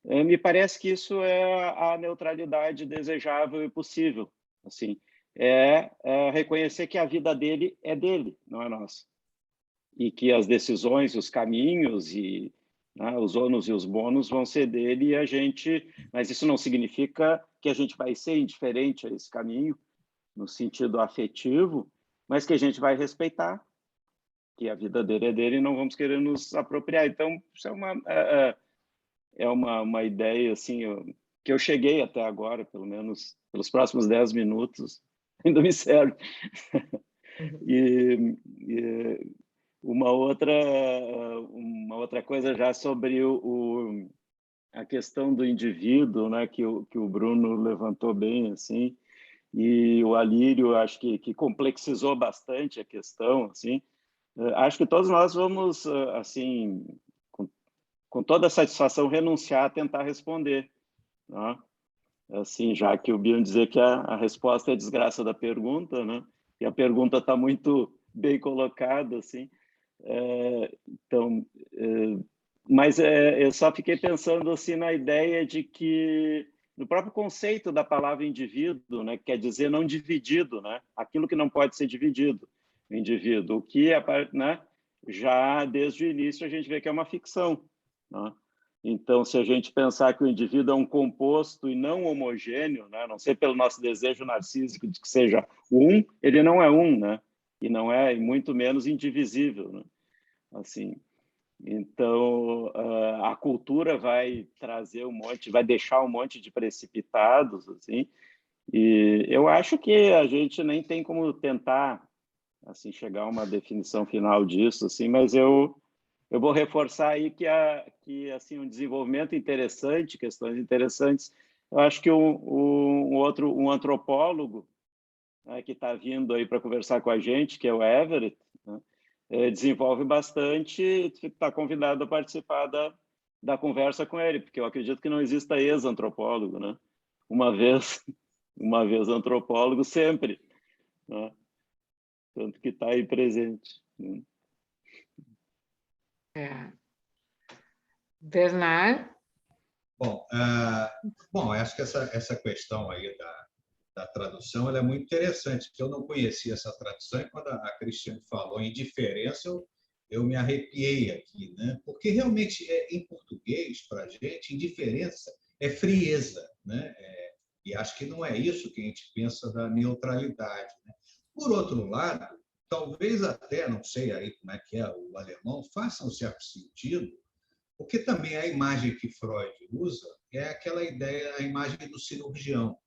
me parece que isso é a neutralidade desejável e possível. Assim, reconhecer que a vida dele é dele, não é nossa. E que as decisões, os caminhos e os ônus e os bônus vão ser dele e a gente... Mas isso não significa que a gente vai ser indiferente a esse caminho, no sentido afetivo, mas que a gente vai respeitar, que a vida dele é dele e não vamos querer nos apropriar. Então, isso é uma ideia assim, que eu cheguei até agora, pelo menos pelos próximos 10 minutos, ainda me serve. E uma outra coisa já sobre a questão do indivíduo, né, que o Bruno levantou bem, assim, e o Alírio acho que complexizou bastante a questão, assim. Acho que todos nós vamos, assim, com toda a satisfação, renunciar a tentar responder, né? Assim, já que o Bion dizer que a resposta é a desgraça da pergunta, né? E a pergunta está muito bem colocada, assim. Mas eu só fiquei pensando assim na ideia de que no próprio conceito da palavra indivíduo, né, que quer dizer não dividido, né? Aquilo que não pode ser dividido, o indivíduo, o que né? já desde o início a gente vê que é uma ficção, né? Então, se a gente pensar que o indivíduo é um composto e não homogêneo, né? Não sei pelo nosso desejo narcísico de que seja um, ele não é um, né? E não é, e muito menos indivisível, né? Assim, então a cultura vai trazer um monte, vai deixar um monte de precipitados, assim. E eu acho que a gente nem tem como tentar assim chegar a uma definição final disso, assim, mas eu vou reforçar aí que assim um desenvolvimento interessante, questões interessantes. Eu acho que um antropólogo, né, que está vindo aí para conversar com a gente, que é o Everett, né, desenvolve bastante, está convidado a participar da conversa com ele, porque eu acredito que não exista ex-antropólogo, né? Uma vez, uma vez antropólogo, sempre, né? Tanto que está aí presente, né? Bernard? Bom, acho que essa questão aí da tradução ela é muito interessante, porque eu não conhecia essa tradução e quando a Cristiane falou em diferença, eu me arrepiei aqui, né? Porque realmente, em português, para a gente, indiferença é frieza, né? E acho que não é isso que a gente pensa da neutralidade, né? Por outro lado, talvez até, não sei aí como é que é o alemão, faça um certo sentido, porque também a imagem que Freud usa é aquela ideia, a imagem do cirurgião.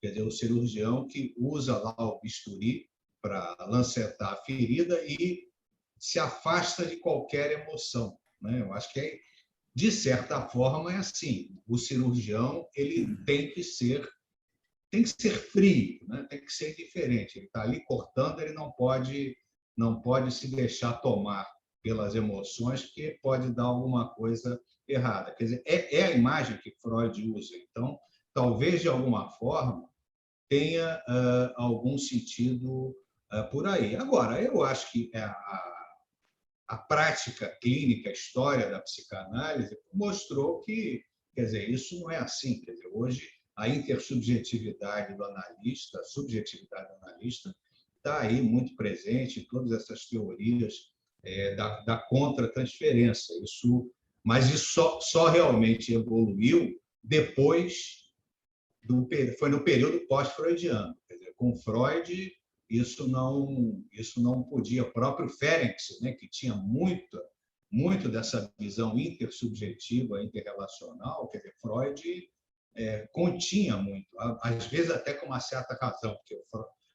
Quer dizer, o cirurgião que usa lá o bisturi para lancetar a ferida e se afasta de qualquer emoção, né? Eu acho que, de certa forma, é assim. O cirurgião ele tem que ser frio, né? Tem que ser diferente. Ele está ali cortando, ele não pode se deixar tomar pelas emoções, porque pode dar alguma coisa errada. Quer dizer, é a imagem que Freud usa. Então, talvez, de alguma forma, tenha algum sentido por aí. Agora, eu acho que a prática clínica, a história da psicanálise, mostrou que, quer dizer, isso não é assim. Quer dizer, hoje, a intersubjetividade do analista, a subjetividade do analista, está aí muito presente em todas essas teorias da contra-transferência. Mas isso só realmente evoluiu depois foi no período pós-freudiano. Quer dizer, com Freud, isso não podia. O próprio Ferenc, né, que tinha muito dessa visão intersubjetiva, interrelacional, quer dizer, Freud continha muito, às vezes até com uma certa razão, porque o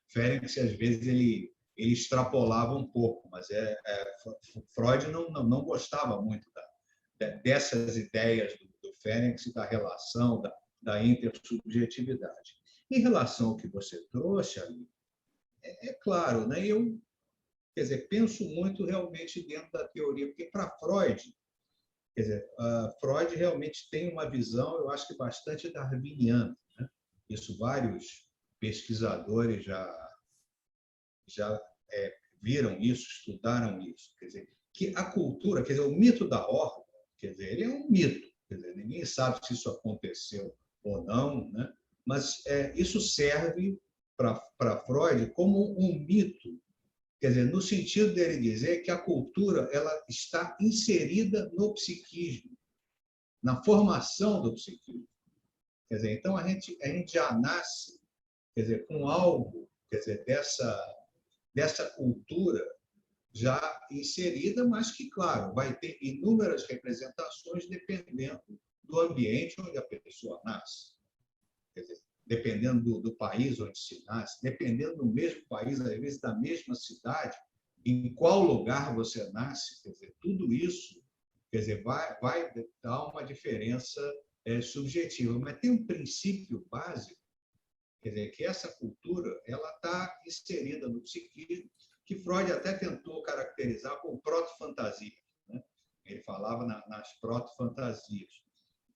Ferenc, às vezes, ele extrapolava um pouco, mas Freud não gostava muito dessas ideias do Ferenc, da relação, da intersubjetividade. Em relação ao que você trouxe ali, claro, né? Eu, quer dizer, penso muito realmente dentro da teoria, porque para Freud, quer dizer, Freud realmente tem uma visão, eu acho que bastante darwiniana, né? Isso vários pesquisadores já viram isso, estudaram isso, quer dizer, que a cultura, quer dizer, o mito da ordem, quer dizer, ele é um mito, quer dizer, ninguém sabe se isso aconteceu ou não, né? Mas isso serve para Freud como um mito, quer dizer, no sentido dele dizer que a cultura ela está inserida no psiquismo, na formação do psiquismo. Quer dizer, então a gente já nasce, quer dizer, com algo, quer dizer, dessa cultura já inserida, mas que, claro, vai ter inúmeras representações dependendo do ambiente onde a pessoa nasce. Quer dizer, dependendo do país onde se nasce, dependendo do mesmo país, às vezes da mesma cidade, em qual lugar você nasce, quer dizer, tudo isso, quer dizer, vai dar uma diferença subjetiva. Mas tem um princípio básico, quer dizer, que essa cultura ela está inserida no psiquismo, que Freud até tentou caracterizar como proto-fantasia, né? Ele falava nas proto-fantasias.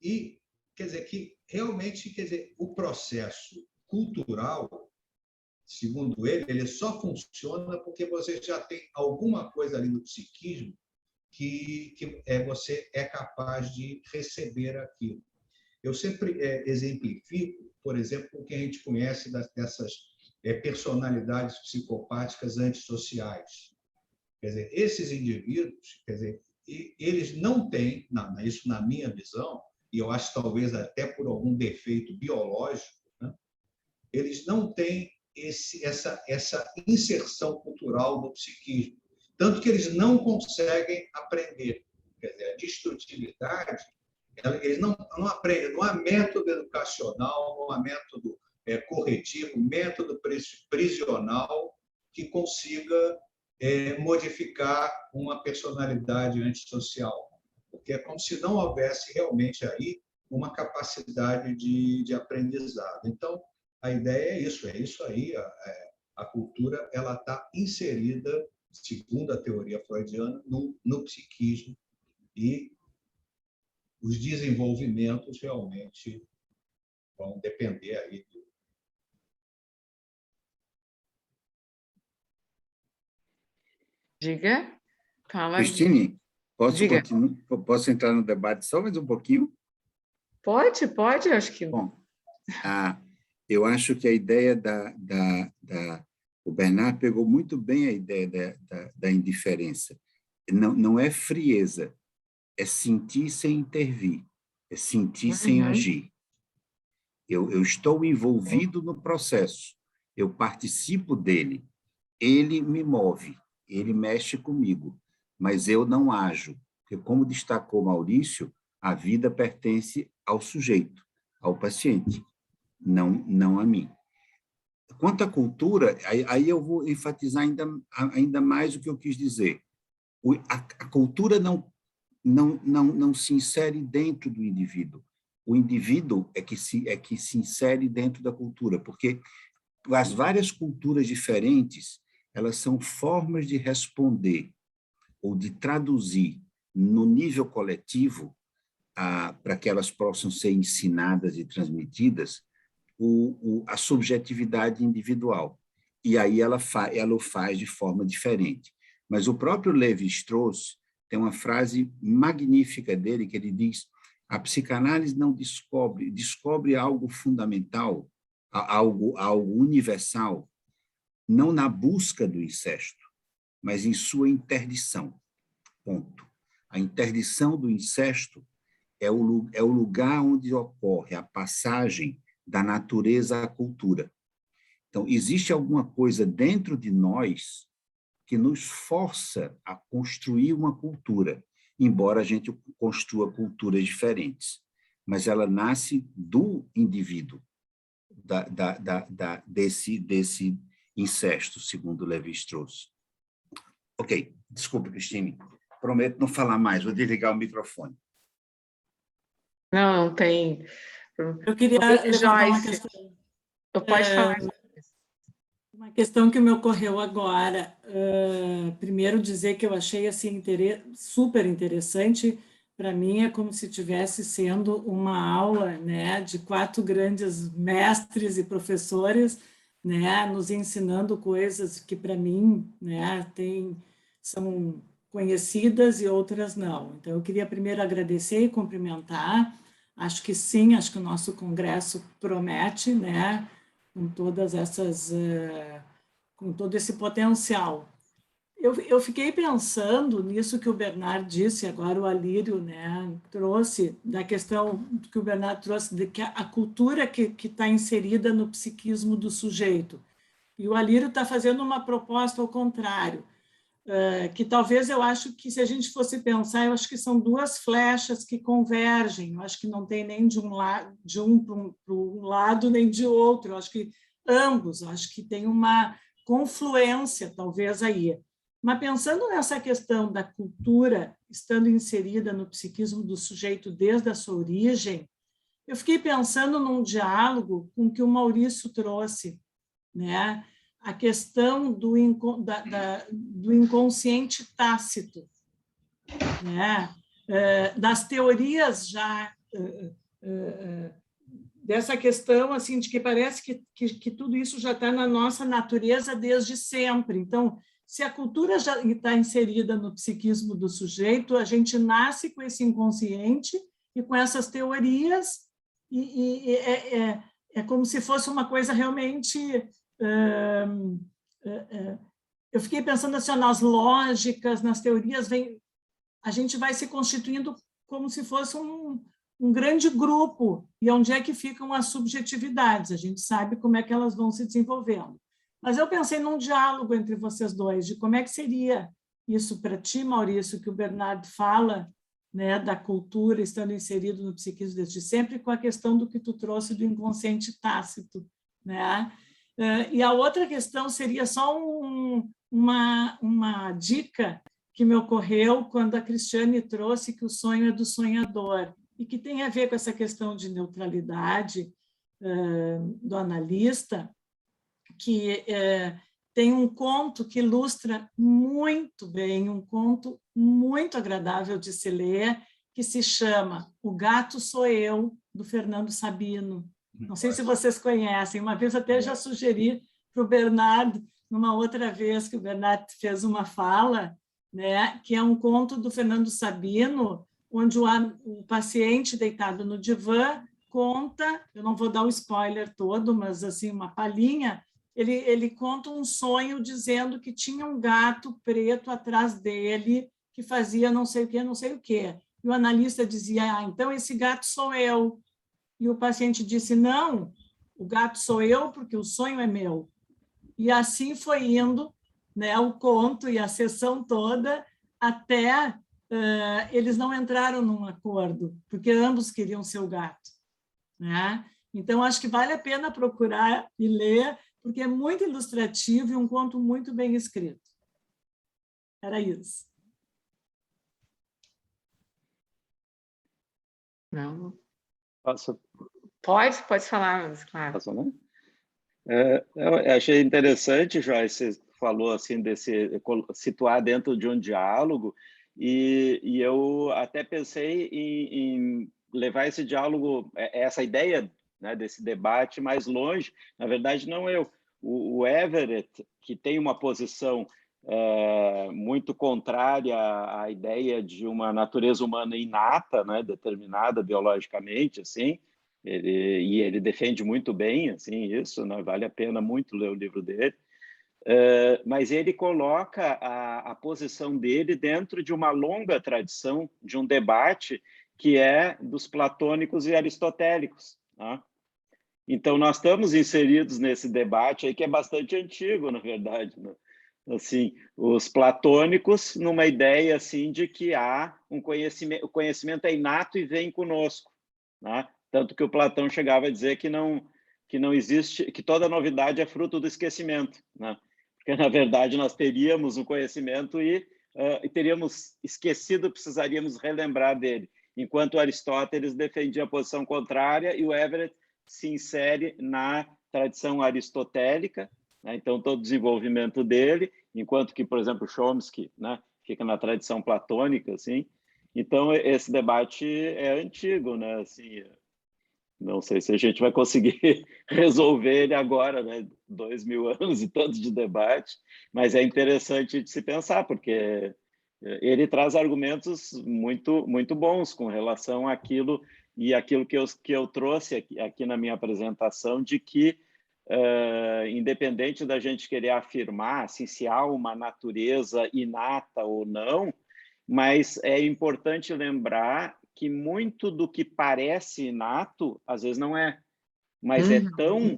E, quer dizer, que realmente, quer dizer, o processo cultural, segundo ele só funciona porque você já tem alguma coisa ali no psiquismo que você é capaz de receber aquilo. Eu sempre exemplifico, por exemplo, o que a gente conhece dessas personalidades psicopáticas antissociais. Quer dizer, esses indivíduos, quer dizer, eles não têm, isso na minha visão, e eu acho talvez até por algum defeito biológico, né, eles não têm essa inserção cultural no psiquismo, tanto que eles não conseguem aprender. Quer dizer, a destrutividade, eles não aprendem, não há método educacional, não há método corretivo, método prisional que consiga modificar uma personalidade antissocial, porque é como se não houvesse realmente aí uma capacidade de aprendizado. Então, a ideia é isso aí, a cultura ela está inserida, segundo a teoria freudiana, no psiquismo, e os desenvolvimentos realmente vão depender aí do... Diga. Fala. Cristine, Diga. posso entrar no debate só mais um pouquinho? Pode, acho que... Bom, eu acho que a ideia o Bernard pegou muito bem a ideia da indiferença. Não é frieza, é sentir sem intervir, é sentir sem agir. Eu estou envolvido no processo, eu participo dele, ele me move, ele mexe comigo, mas eu não ajo, porque, como destacou Maurício, a vida pertence ao sujeito, ao paciente, não a mim. Quanto à cultura, aí eu vou enfatizar ainda mais o que eu quis dizer. A cultura não se insere dentro do indivíduo. O indivíduo é que se insere dentro da cultura, porque as várias culturas diferentes, elas são formas de responder ou de traduzir no nível coletivo, para que elas possam ser ensinadas e transmitidas, a subjetividade individual. E aí ela o faz de forma diferente. Mas o próprio Lévi-Strauss tem uma frase magnífica dele, que ele diz: a psicanálise não descobre algo fundamental, algo universal, não na busca do incesto, mas em sua interdição. Ponto. A interdição do incesto é o lugar onde ocorre a passagem da natureza à cultura. Então, existe alguma coisa dentro de nós que nos força a construir uma cultura, embora a gente construa culturas diferentes, mas ela nasce do indivíduo, desse incesto, segundo Lévi-Strauss. Ok, desculpe, Cristine, prometo não falar mais, vou desligar o microfone. Não tem... Eu queria levantar uma questão. Pode falar. Uma questão que me ocorreu agora. Primeiro, dizer que eu achei assim, super interessante. Para mim, é como se estivesse sendo uma aula, né, de 4 grandes mestres e professores, né, nos ensinando coisas que, para mim, né, são conhecidas e outras não. Então, eu queria primeiro agradecer e cumprimentar. Acho que sim, acho que o nosso congresso promete, né, com todas essas, com todo esse potencial. Eu fiquei pensando nisso que o Bernard disse, agora o Alírio, né, trouxe, da questão que o Bernard trouxe, de que a cultura que está inserida no psiquismo do sujeito. E o Alírio está fazendo uma proposta ao contrário, que talvez eu acho que, se a gente fosse pensar, eu acho que são 2 flechas que convergem, eu acho que não tem nem de um para um lado, nem de outro, eu acho que ambos, eu acho que tem uma confluência, talvez, aí. Mas pensando nessa questão da cultura estando inserida no psiquismo do sujeito desde a sua origem, eu fiquei pensando num diálogo com o que o Maurício trouxe, né? A questão do inconsciente tácito, né? Das teorias já, dessa questão assim, de que parece que tudo isso já está na nossa natureza desde sempre. Então, se a cultura já está inserida no psiquismo do sujeito, a gente nasce com esse inconsciente e com essas teorias, e é como se fosse uma coisa realmente eu fiquei pensando assim, nas lógicas, nas teorias, a gente vai se constituindo como se fosse um grande grupo, e onde é que ficam as subjetividades? A gente sabe como é que elas vão se desenvolvendo. Mas eu pensei num diálogo entre vocês dois, de como é que seria isso para ti, Maurício, que o Bernardo fala, né, da cultura estando inserido no psiquismo desde sempre, com a questão do que tu trouxe do inconsciente tácito, né? E a outra questão seria só uma dica que me ocorreu quando a Cristiane trouxe que o sonho é do sonhador, e que tem a ver com essa questão de neutralidade do analista, que tem um conto que ilustra muito bem, um conto muito agradável de se ler, que se chama O Gato Sou Eu, do Fernando Sabino. Não sei se vocês conhecem, uma vez até já sugeri para o Bernardo, numa outra vez que o Bernardo fez uma fala, né, que é um conto do Fernando Sabino, onde o paciente deitado no divã conta, eu não vou dar o spoiler todo, mas assim, uma palhinha, ele conta um sonho dizendo que tinha um gato preto atrás dele que fazia não sei o quê, não sei o quê. E o analista dizia, então esse gato sou eu. E o paciente disse, não, o gato sou eu porque o sonho é meu. E assim foi indo, né, o conto e a sessão toda, até eles não entraram num acordo, porque ambos queriam ser o gato, né? Então, acho que vale a pena procurar e ler, porque é muito ilustrativo e um conto muito bem escrito. Era isso. Não. Posso? Pode falar, mas claro. Posso, né? Eu achei interessante, Joyce, você falou assim situar dentro de um diálogo, e eu até pensei em levar esse diálogo, essa ideia, né, desse debate mais longe. Na verdade, não eu. O Everett, que tem uma posição muito contrária à ideia de uma natureza humana inata, né, determinada biologicamente, assim, ele defende muito bem assim isso, né? Vale a pena muito ler o livro dele. Mas ele coloca a posição dele dentro de uma longa tradição de um debate que é dos platônicos e aristotélicos, né? Então, nós estamos inseridos nesse debate aí, que é bastante antigo, na verdade, né? Assim, os platônicos numa ideia assim de que há um conhecimento, o conhecimento é inato e vem conosco, né? Tanto que o Platão chegava a dizer que não existe, que toda novidade é fruto do esquecimento, né? Porque na verdade nós teríamos um conhecimento e teríamos esquecido, precisaríamos relembrar dele. Enquanto Aristóteles defendia a posição contrária e o Everett se insere na tradição aristotélica, né? Então todo o desenvolvimento dele, enquanto que, por exemplo, Chomsky, né, fica na tradição platônica, assim. Então esse debate é antigo, né? Assim, não sei se a gente vai conseguir resolver ele agora, né? 2000 anos e tanto de debate, mas é interessante de se pensar, porque ele traz argumentos muito bons com relação àquilo e aquilo que eu trouxe aqui na minha apresentação, de que, independente da gente querer afirmar assim, se há uma natureza inata ou não, mas é importante lembrar que muito do que parece inato, às vezes não é, mas é tão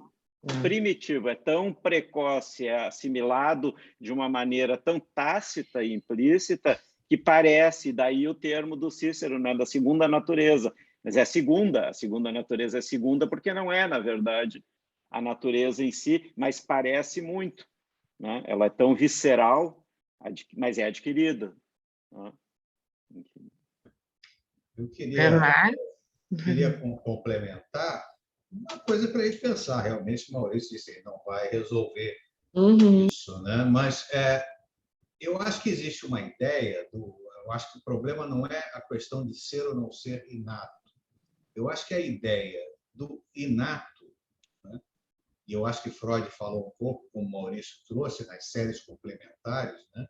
primitivo, é tão precoce, é assimilado de uma maneira tão tácita e implícita que parece, daí o termo do Cícero, né, da segunda natureza. Mas é a segunda natureza é segunda porque não é, na verdade, a natureza em si, mas parece muito, né? Ela é tão visceral, mas é adquirida, né? Eu queria complementar uma coisa para a gente pensar. Realmente, Maurício disse que não vai resolver isso, né? Mas eu acho que existe uma ideia eu acho que o problema não é a questão de ser ou não ser inato. Eu acho que a ideia do inato, né? E eu acho que Freud falou um pouco, como o Maurício trouxe nas séries complementares, né?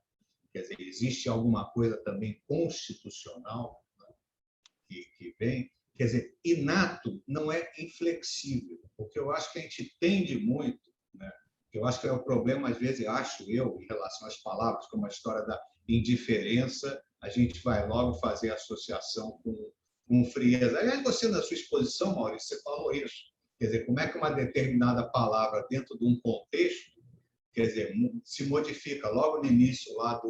Quer dizer, existe alguma coisa também constitucional, né, que vem. Quer dizer, inato não é inflexível, porque eu acho que a gente tende muito, né? Eu acho que é o problema, às vezes, acho eu, em relação às palavras, como a história da indiferença, a gente vai logo fazer associação com frieza. Aliás, você, na sua exposição, Maurício, você falou isso. Quer dizer, como é que uma determinada palavra, dentro de um contexto, quer dizer, se modifica logo no início lá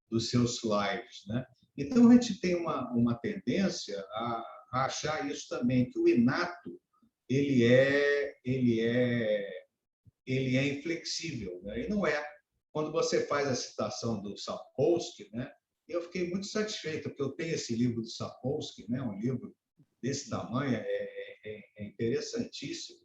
dos seus slides, né? Então, a gente tem uma tendência a achar isso também, que o inato ele é inflexível, né? E não é. Quando você faz a citação do Sapolsky, né? Eu fiquei muito satisfeito, porque eu tenho esse livro do Sapolsky, né? Um livro desse tamanho, é interessantíssimo.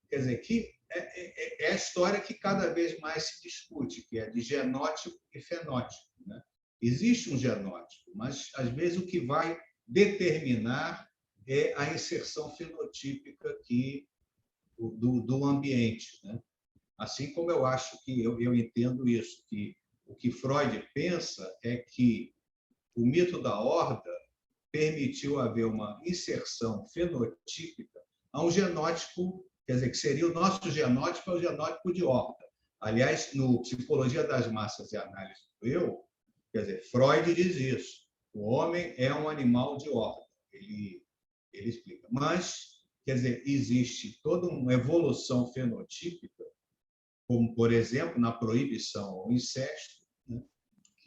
Quer dizer, que é a história que cada vez mais se discute, que é de genótipo e fenótipo, né? Existe um genótipo, mas, às vezes, o que vai determinar é a inserção fenotípica do ambiente, né? Assim como eu acho que eu entendo isso, que o que Freud pensa é que o mito da horda permitiu haver uma inserção fenotípica a um genótipo, quer dizer, que seria o nosso genótipo, é o genótipo de horda. Aliás, no Psicologia das Massas e Análise do Eu, quer dizer, Freud diz isso. O homem é um animal de horda. Ele explica. Mas, quer dizer, existe toda uma evolução fenotípica, como, por exemplo, na proibição ao incesto, né,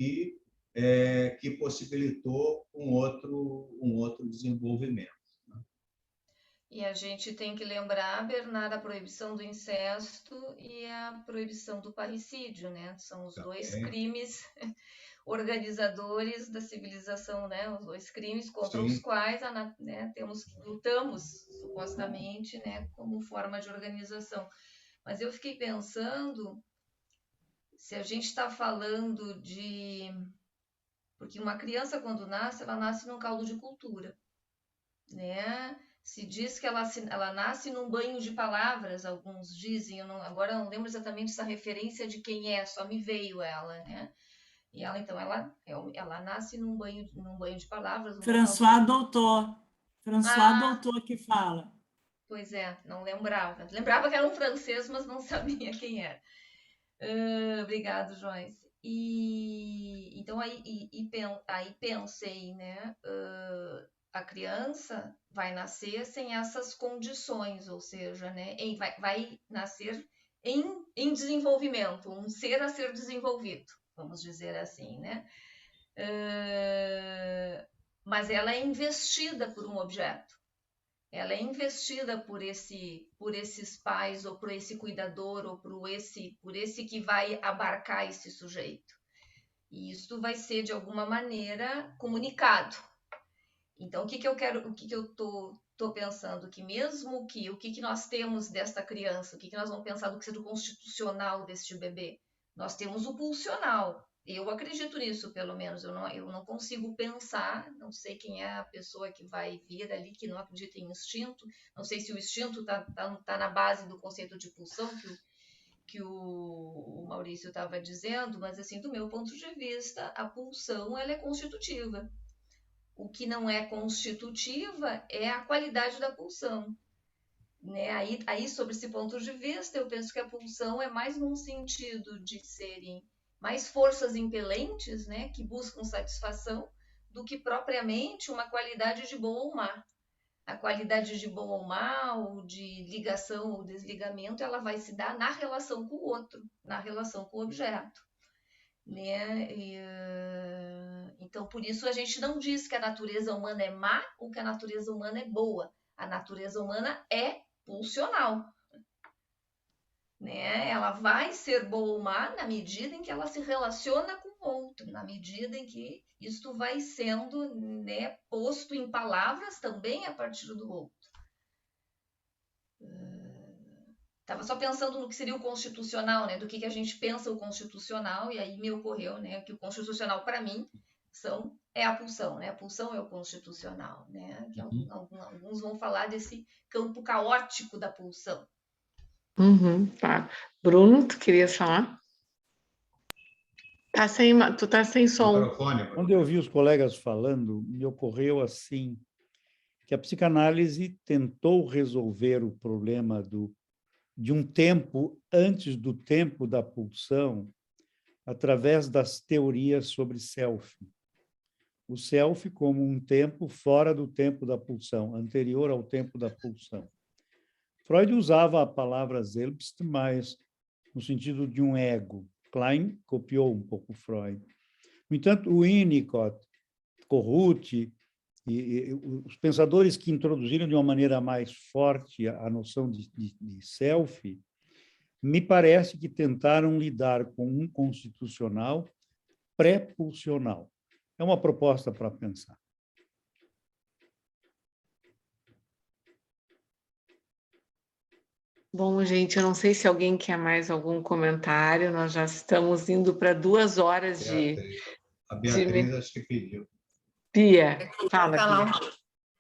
que possibilitou um outro desenvolvimento. Né? E a gente tem que lembrar, Bernardo, a proibição do incesto e a proibição do parricídio, né? São os dois crimes organizadores da civilização, né? Os dois crimes contra os quais né, lutamos, supostamente, né, como forma de organização. Mas eu fiquei pensando, se a gente está falando de... Porque uma criança, quando nasce, ela nasce num caldo de cultura, né? Se diz que ela nasce num banho de palavras, alguns dizem, agora eu não lembro exatamente essa referência de quem é, só me veio ela, né? E ela, então, ela nasce num banho de palavras. François Doutor. François Doutor que fala. Pois é, não lembrava. Lembrava que era um francês, mas não sabia quem era. Obrigado, Joyce. Então, aí pensei, né? A criança vai nascer sem essas condições, ou seja, né? Vai nascer em desenvolvimento, um ser a ser desenvolvido, vamos dizer assim, né? Mas ela é investida por um objeto. Ela é investida por esses pais, ou por esse cuidador, ou por esse que vai abarcar esse sujeito. E isso vai ser, de alguma maneira, comunicado. Então, o que eu estou pensando? Que mesmo que o que nós temos desta criança, o que nós vamos pensar do que seja o constitucional deste bebê? Nós temos o pulsional. Eu acredito nisso, pelo menos. Eu não consigo pensar, não sei quem é a pessoa que vai vir ali, que não acredita em instinto. Não sei se o instinto está na base do conceito de pulsão que o Maurício estava dizendo, mas, assim, do meu ponto de vista, a pulsão ela é constitutiva. O que não é constitutiva é a qualidade da pulsão. Né? Aí, sobre esse ponto de vista, eu penso que a pulsão é mais num sentido de serem mais forças impelentes, né, que buscam satisfação, do que propriamente uma qualidade de bom ou má. A qualidade de bom ou má, ou de ligação ou desligamento, ela vai se dar na relação com o outro, na relação com o objeto. Né? Então, por isso, a gente não diz que a natureza humana é má ou que a natureza humana é boa. A natureza humana é pulsional. Né? Ela vai ser boa ou má na medida em que ela se relaciona com o outro, na medida em que isto vai sendo, né, posto em palavras também a partir do outro. Estava só pensando no que seria o constitucional, né? Do que a gente pensa o constitucional, e aí me ocorreu, né, que o constitucional, para mim, é a pulsão, né? A pulsão é o constitucional, né? Que alguns vão falar desse campo caótico da pulsão. Tá. Bruno, tu querias falar? Tu tá sem som. Quando eu vi os colegas falando, me ocorreu assim, que a psicanálise tentou resolver o problema do de um tempo antes do tempo da pulsão através das teorias sobre self. O self como um tempo fora do tempo da pulsão, anterior ao tempo da pulsão. Freud usava a palavra Selbst, mas no sentido de um ego. Klein copiou um pouco Freud. No entanto, o Winnicott, Corruti, e os pensadores que introduziram de uma maneira mais forte a noção de self, me parece que tentaram lidar com um constitucional pré-pulsional. É uma proposta para pensar. Bom, gente, eu não sei se alguém quer mais algum comentário, nós já estamos indo para 2 horas de... A Beatriz acho que pediu. Pia, fala, Pia.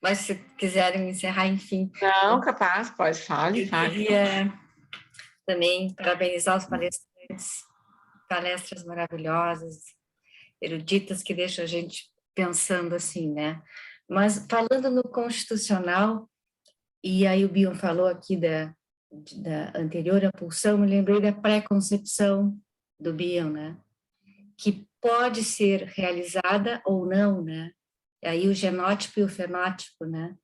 Mas se quiserem encerrar, enfim. Não, capaz, pode, fale. Eu queria também parabenizar os palestrantes, palestras maravilhosas, eruditas, que deixam a gente pensando assim, né? Mas falando no constitucional, e aí o Bion falou aqui da anterior à pulsão, me lembrei da pré-concepção do Bion, né? Que pode ser realizada ou não, né? E aí o genótipo e o fenótipo, né?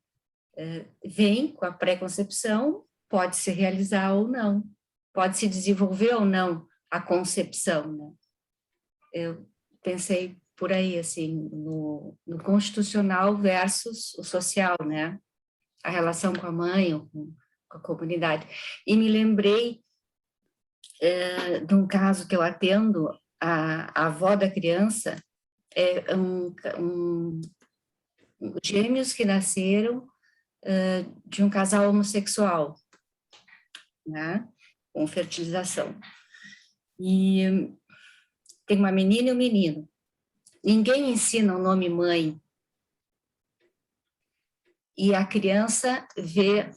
Vem com a pré-concepção, pode se realizar ou não, pode se desenvolver ou não a concepção, né? Eu pensei por aí, assim, no constitucional versus o social, né? A relação com a mãe ou com a comunidade. E me lembrei de um caso que eu atendo, a avó da criança, gêmeos que nasceram de um casal homossexual, né? Com fertilização. E tem uma menina e um menino. Ninguém ensina o nome mãe. E a criança vê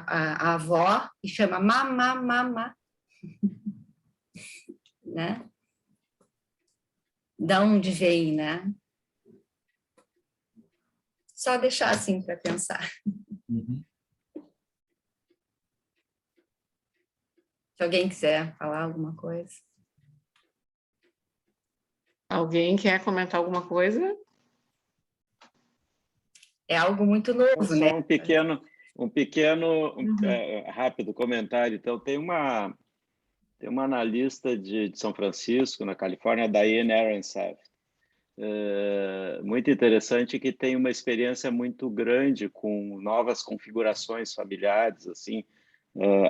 a avó e chama mamá, né? Da onde vem, né? Só deixar assim para pensar. Uhum. Se alguém quiser falar alguma coisa. Alguém quer comentar alguma coisa? É algo muito novo, Só né? um pequeno rápido comentário. Então, tem uma analista de São Francisco, na Califórnia, Diane Arenshaft, muito interessante, que tem uma experiência muito grande com novas configurações familiares, assim,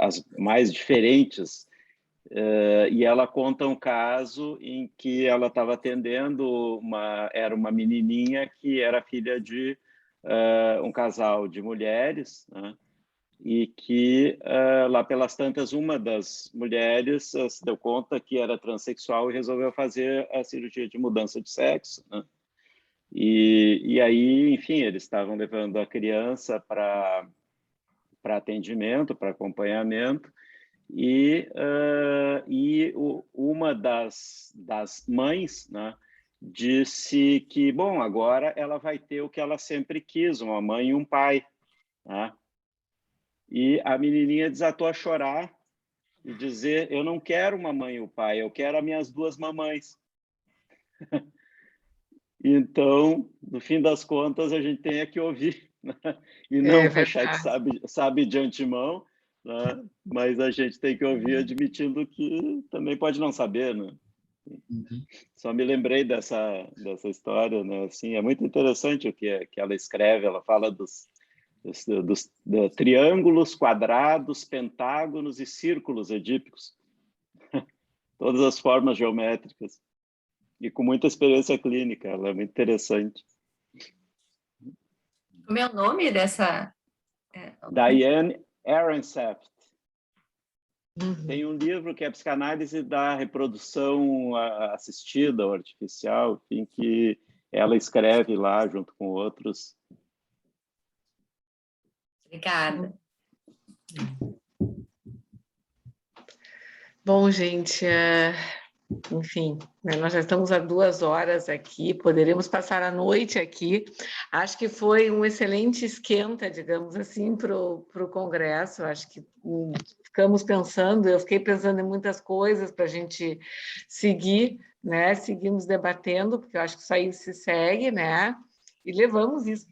as mais diferentes. E ela conta um caso em que ela estava atendendo era uma menininha que era filha de um casal de mulheres, né? E que lá pelas tantas uma das mulheres se deu conta que era transexual e resolveu fazer a cirurgia de mudança de sexo, né? E aí, enfim, eles estavam levando a criança para atendimento, para acompanhamento, e uma das mães, né, disse que, bom, agora ela vai ter o que ela sempre quis, uma mãe e um pai, né? E a menininha desatou a chorar e dizer, eu não quero uma mãe e um pai, eu quero as minhas 2 mamães. Então, no fim das contas, a gente tem que ouvir, né? E não achar que sabe de antemão, né? Mas a gente tem que ouvir admitindo que também pode não saber, né? Uhum. Só me lembrei dessa história, né? Assim, é muito interessante o que ela escreve. Ela fala dos triângulos, quadrados, pentágonos e círculos edípicos. Todas as formas geométricas. E com muita experiência clínica. Ela é muito interessante. Como é o nome dessa... Diane Arenshaft. Tem um livro que é a Psicanálise da Reprodução Assistida ou Artificial, enfim, que ela escreve lá junto com outros. Obrigada. Bom, gente, enfim, né, nós já estamos há 2 horas aqui, poderíamos passar a noite aqui. Acho que foi um excelente esquenta, digamos assim, para o Congresso. Acho que ficamos pensando, eu fiquei pensando em muitas coisas para a gente seguir, né? Seguimos debatendo, porque eu acho que isso aí se segue, né? E levamos isso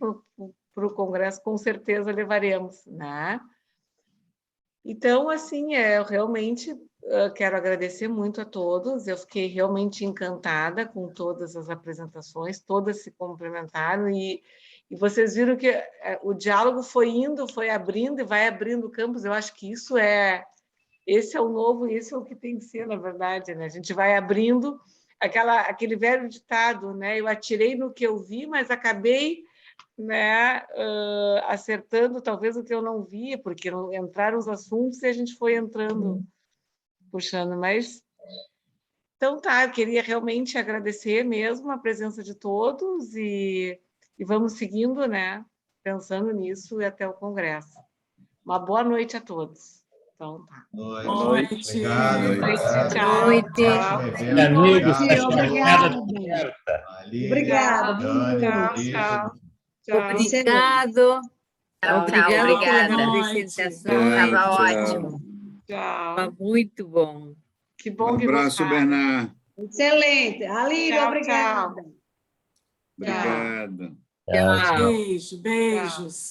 para o Congresso, com certeza levaremos, né? Então, assim, eu realmente quero agradecer muito a todos. Eu fiquei realmente encantada com todas as apresentações, todas se complementaram e vocês viram que o diálogo foi indo, foi abrindo e vai abrindo o campus. Eu acho que esse é o novo, esse é o que tem que ser, na verdade, né? A gente vai abrindo aquele velho ditado, né? Eu atirei no que eu vi, mas acabei, né, acertando talvez o que eu não via, porque não entraram os assuntos e a gente foi entrando, puxando, mas... Então, tá, eu queria realmente agradecer mesmo a presença de todos e vamos seguindo, né, pensando nisso e até o Congresso. Uma boa noite a todos. Então, tá. Boa noite. Obrigado. Boa noite, Até tchau. noite. Tchau. Amigos, Obrigada. Ali, Obrigada. Dani, Tchau, Maurício. tchau. Tchau. Obrigado. Tchau, Obrigada obrigada pela Boa noite. apresentação, Tchau, estava tchau. ótimo. Tchau. Estava muito bom. Que Um bom que abraço, gostaram. Bernard. Excelente. Alírio, Tchau, obrigada. Obrigado. Tchau. Beijo, beijos.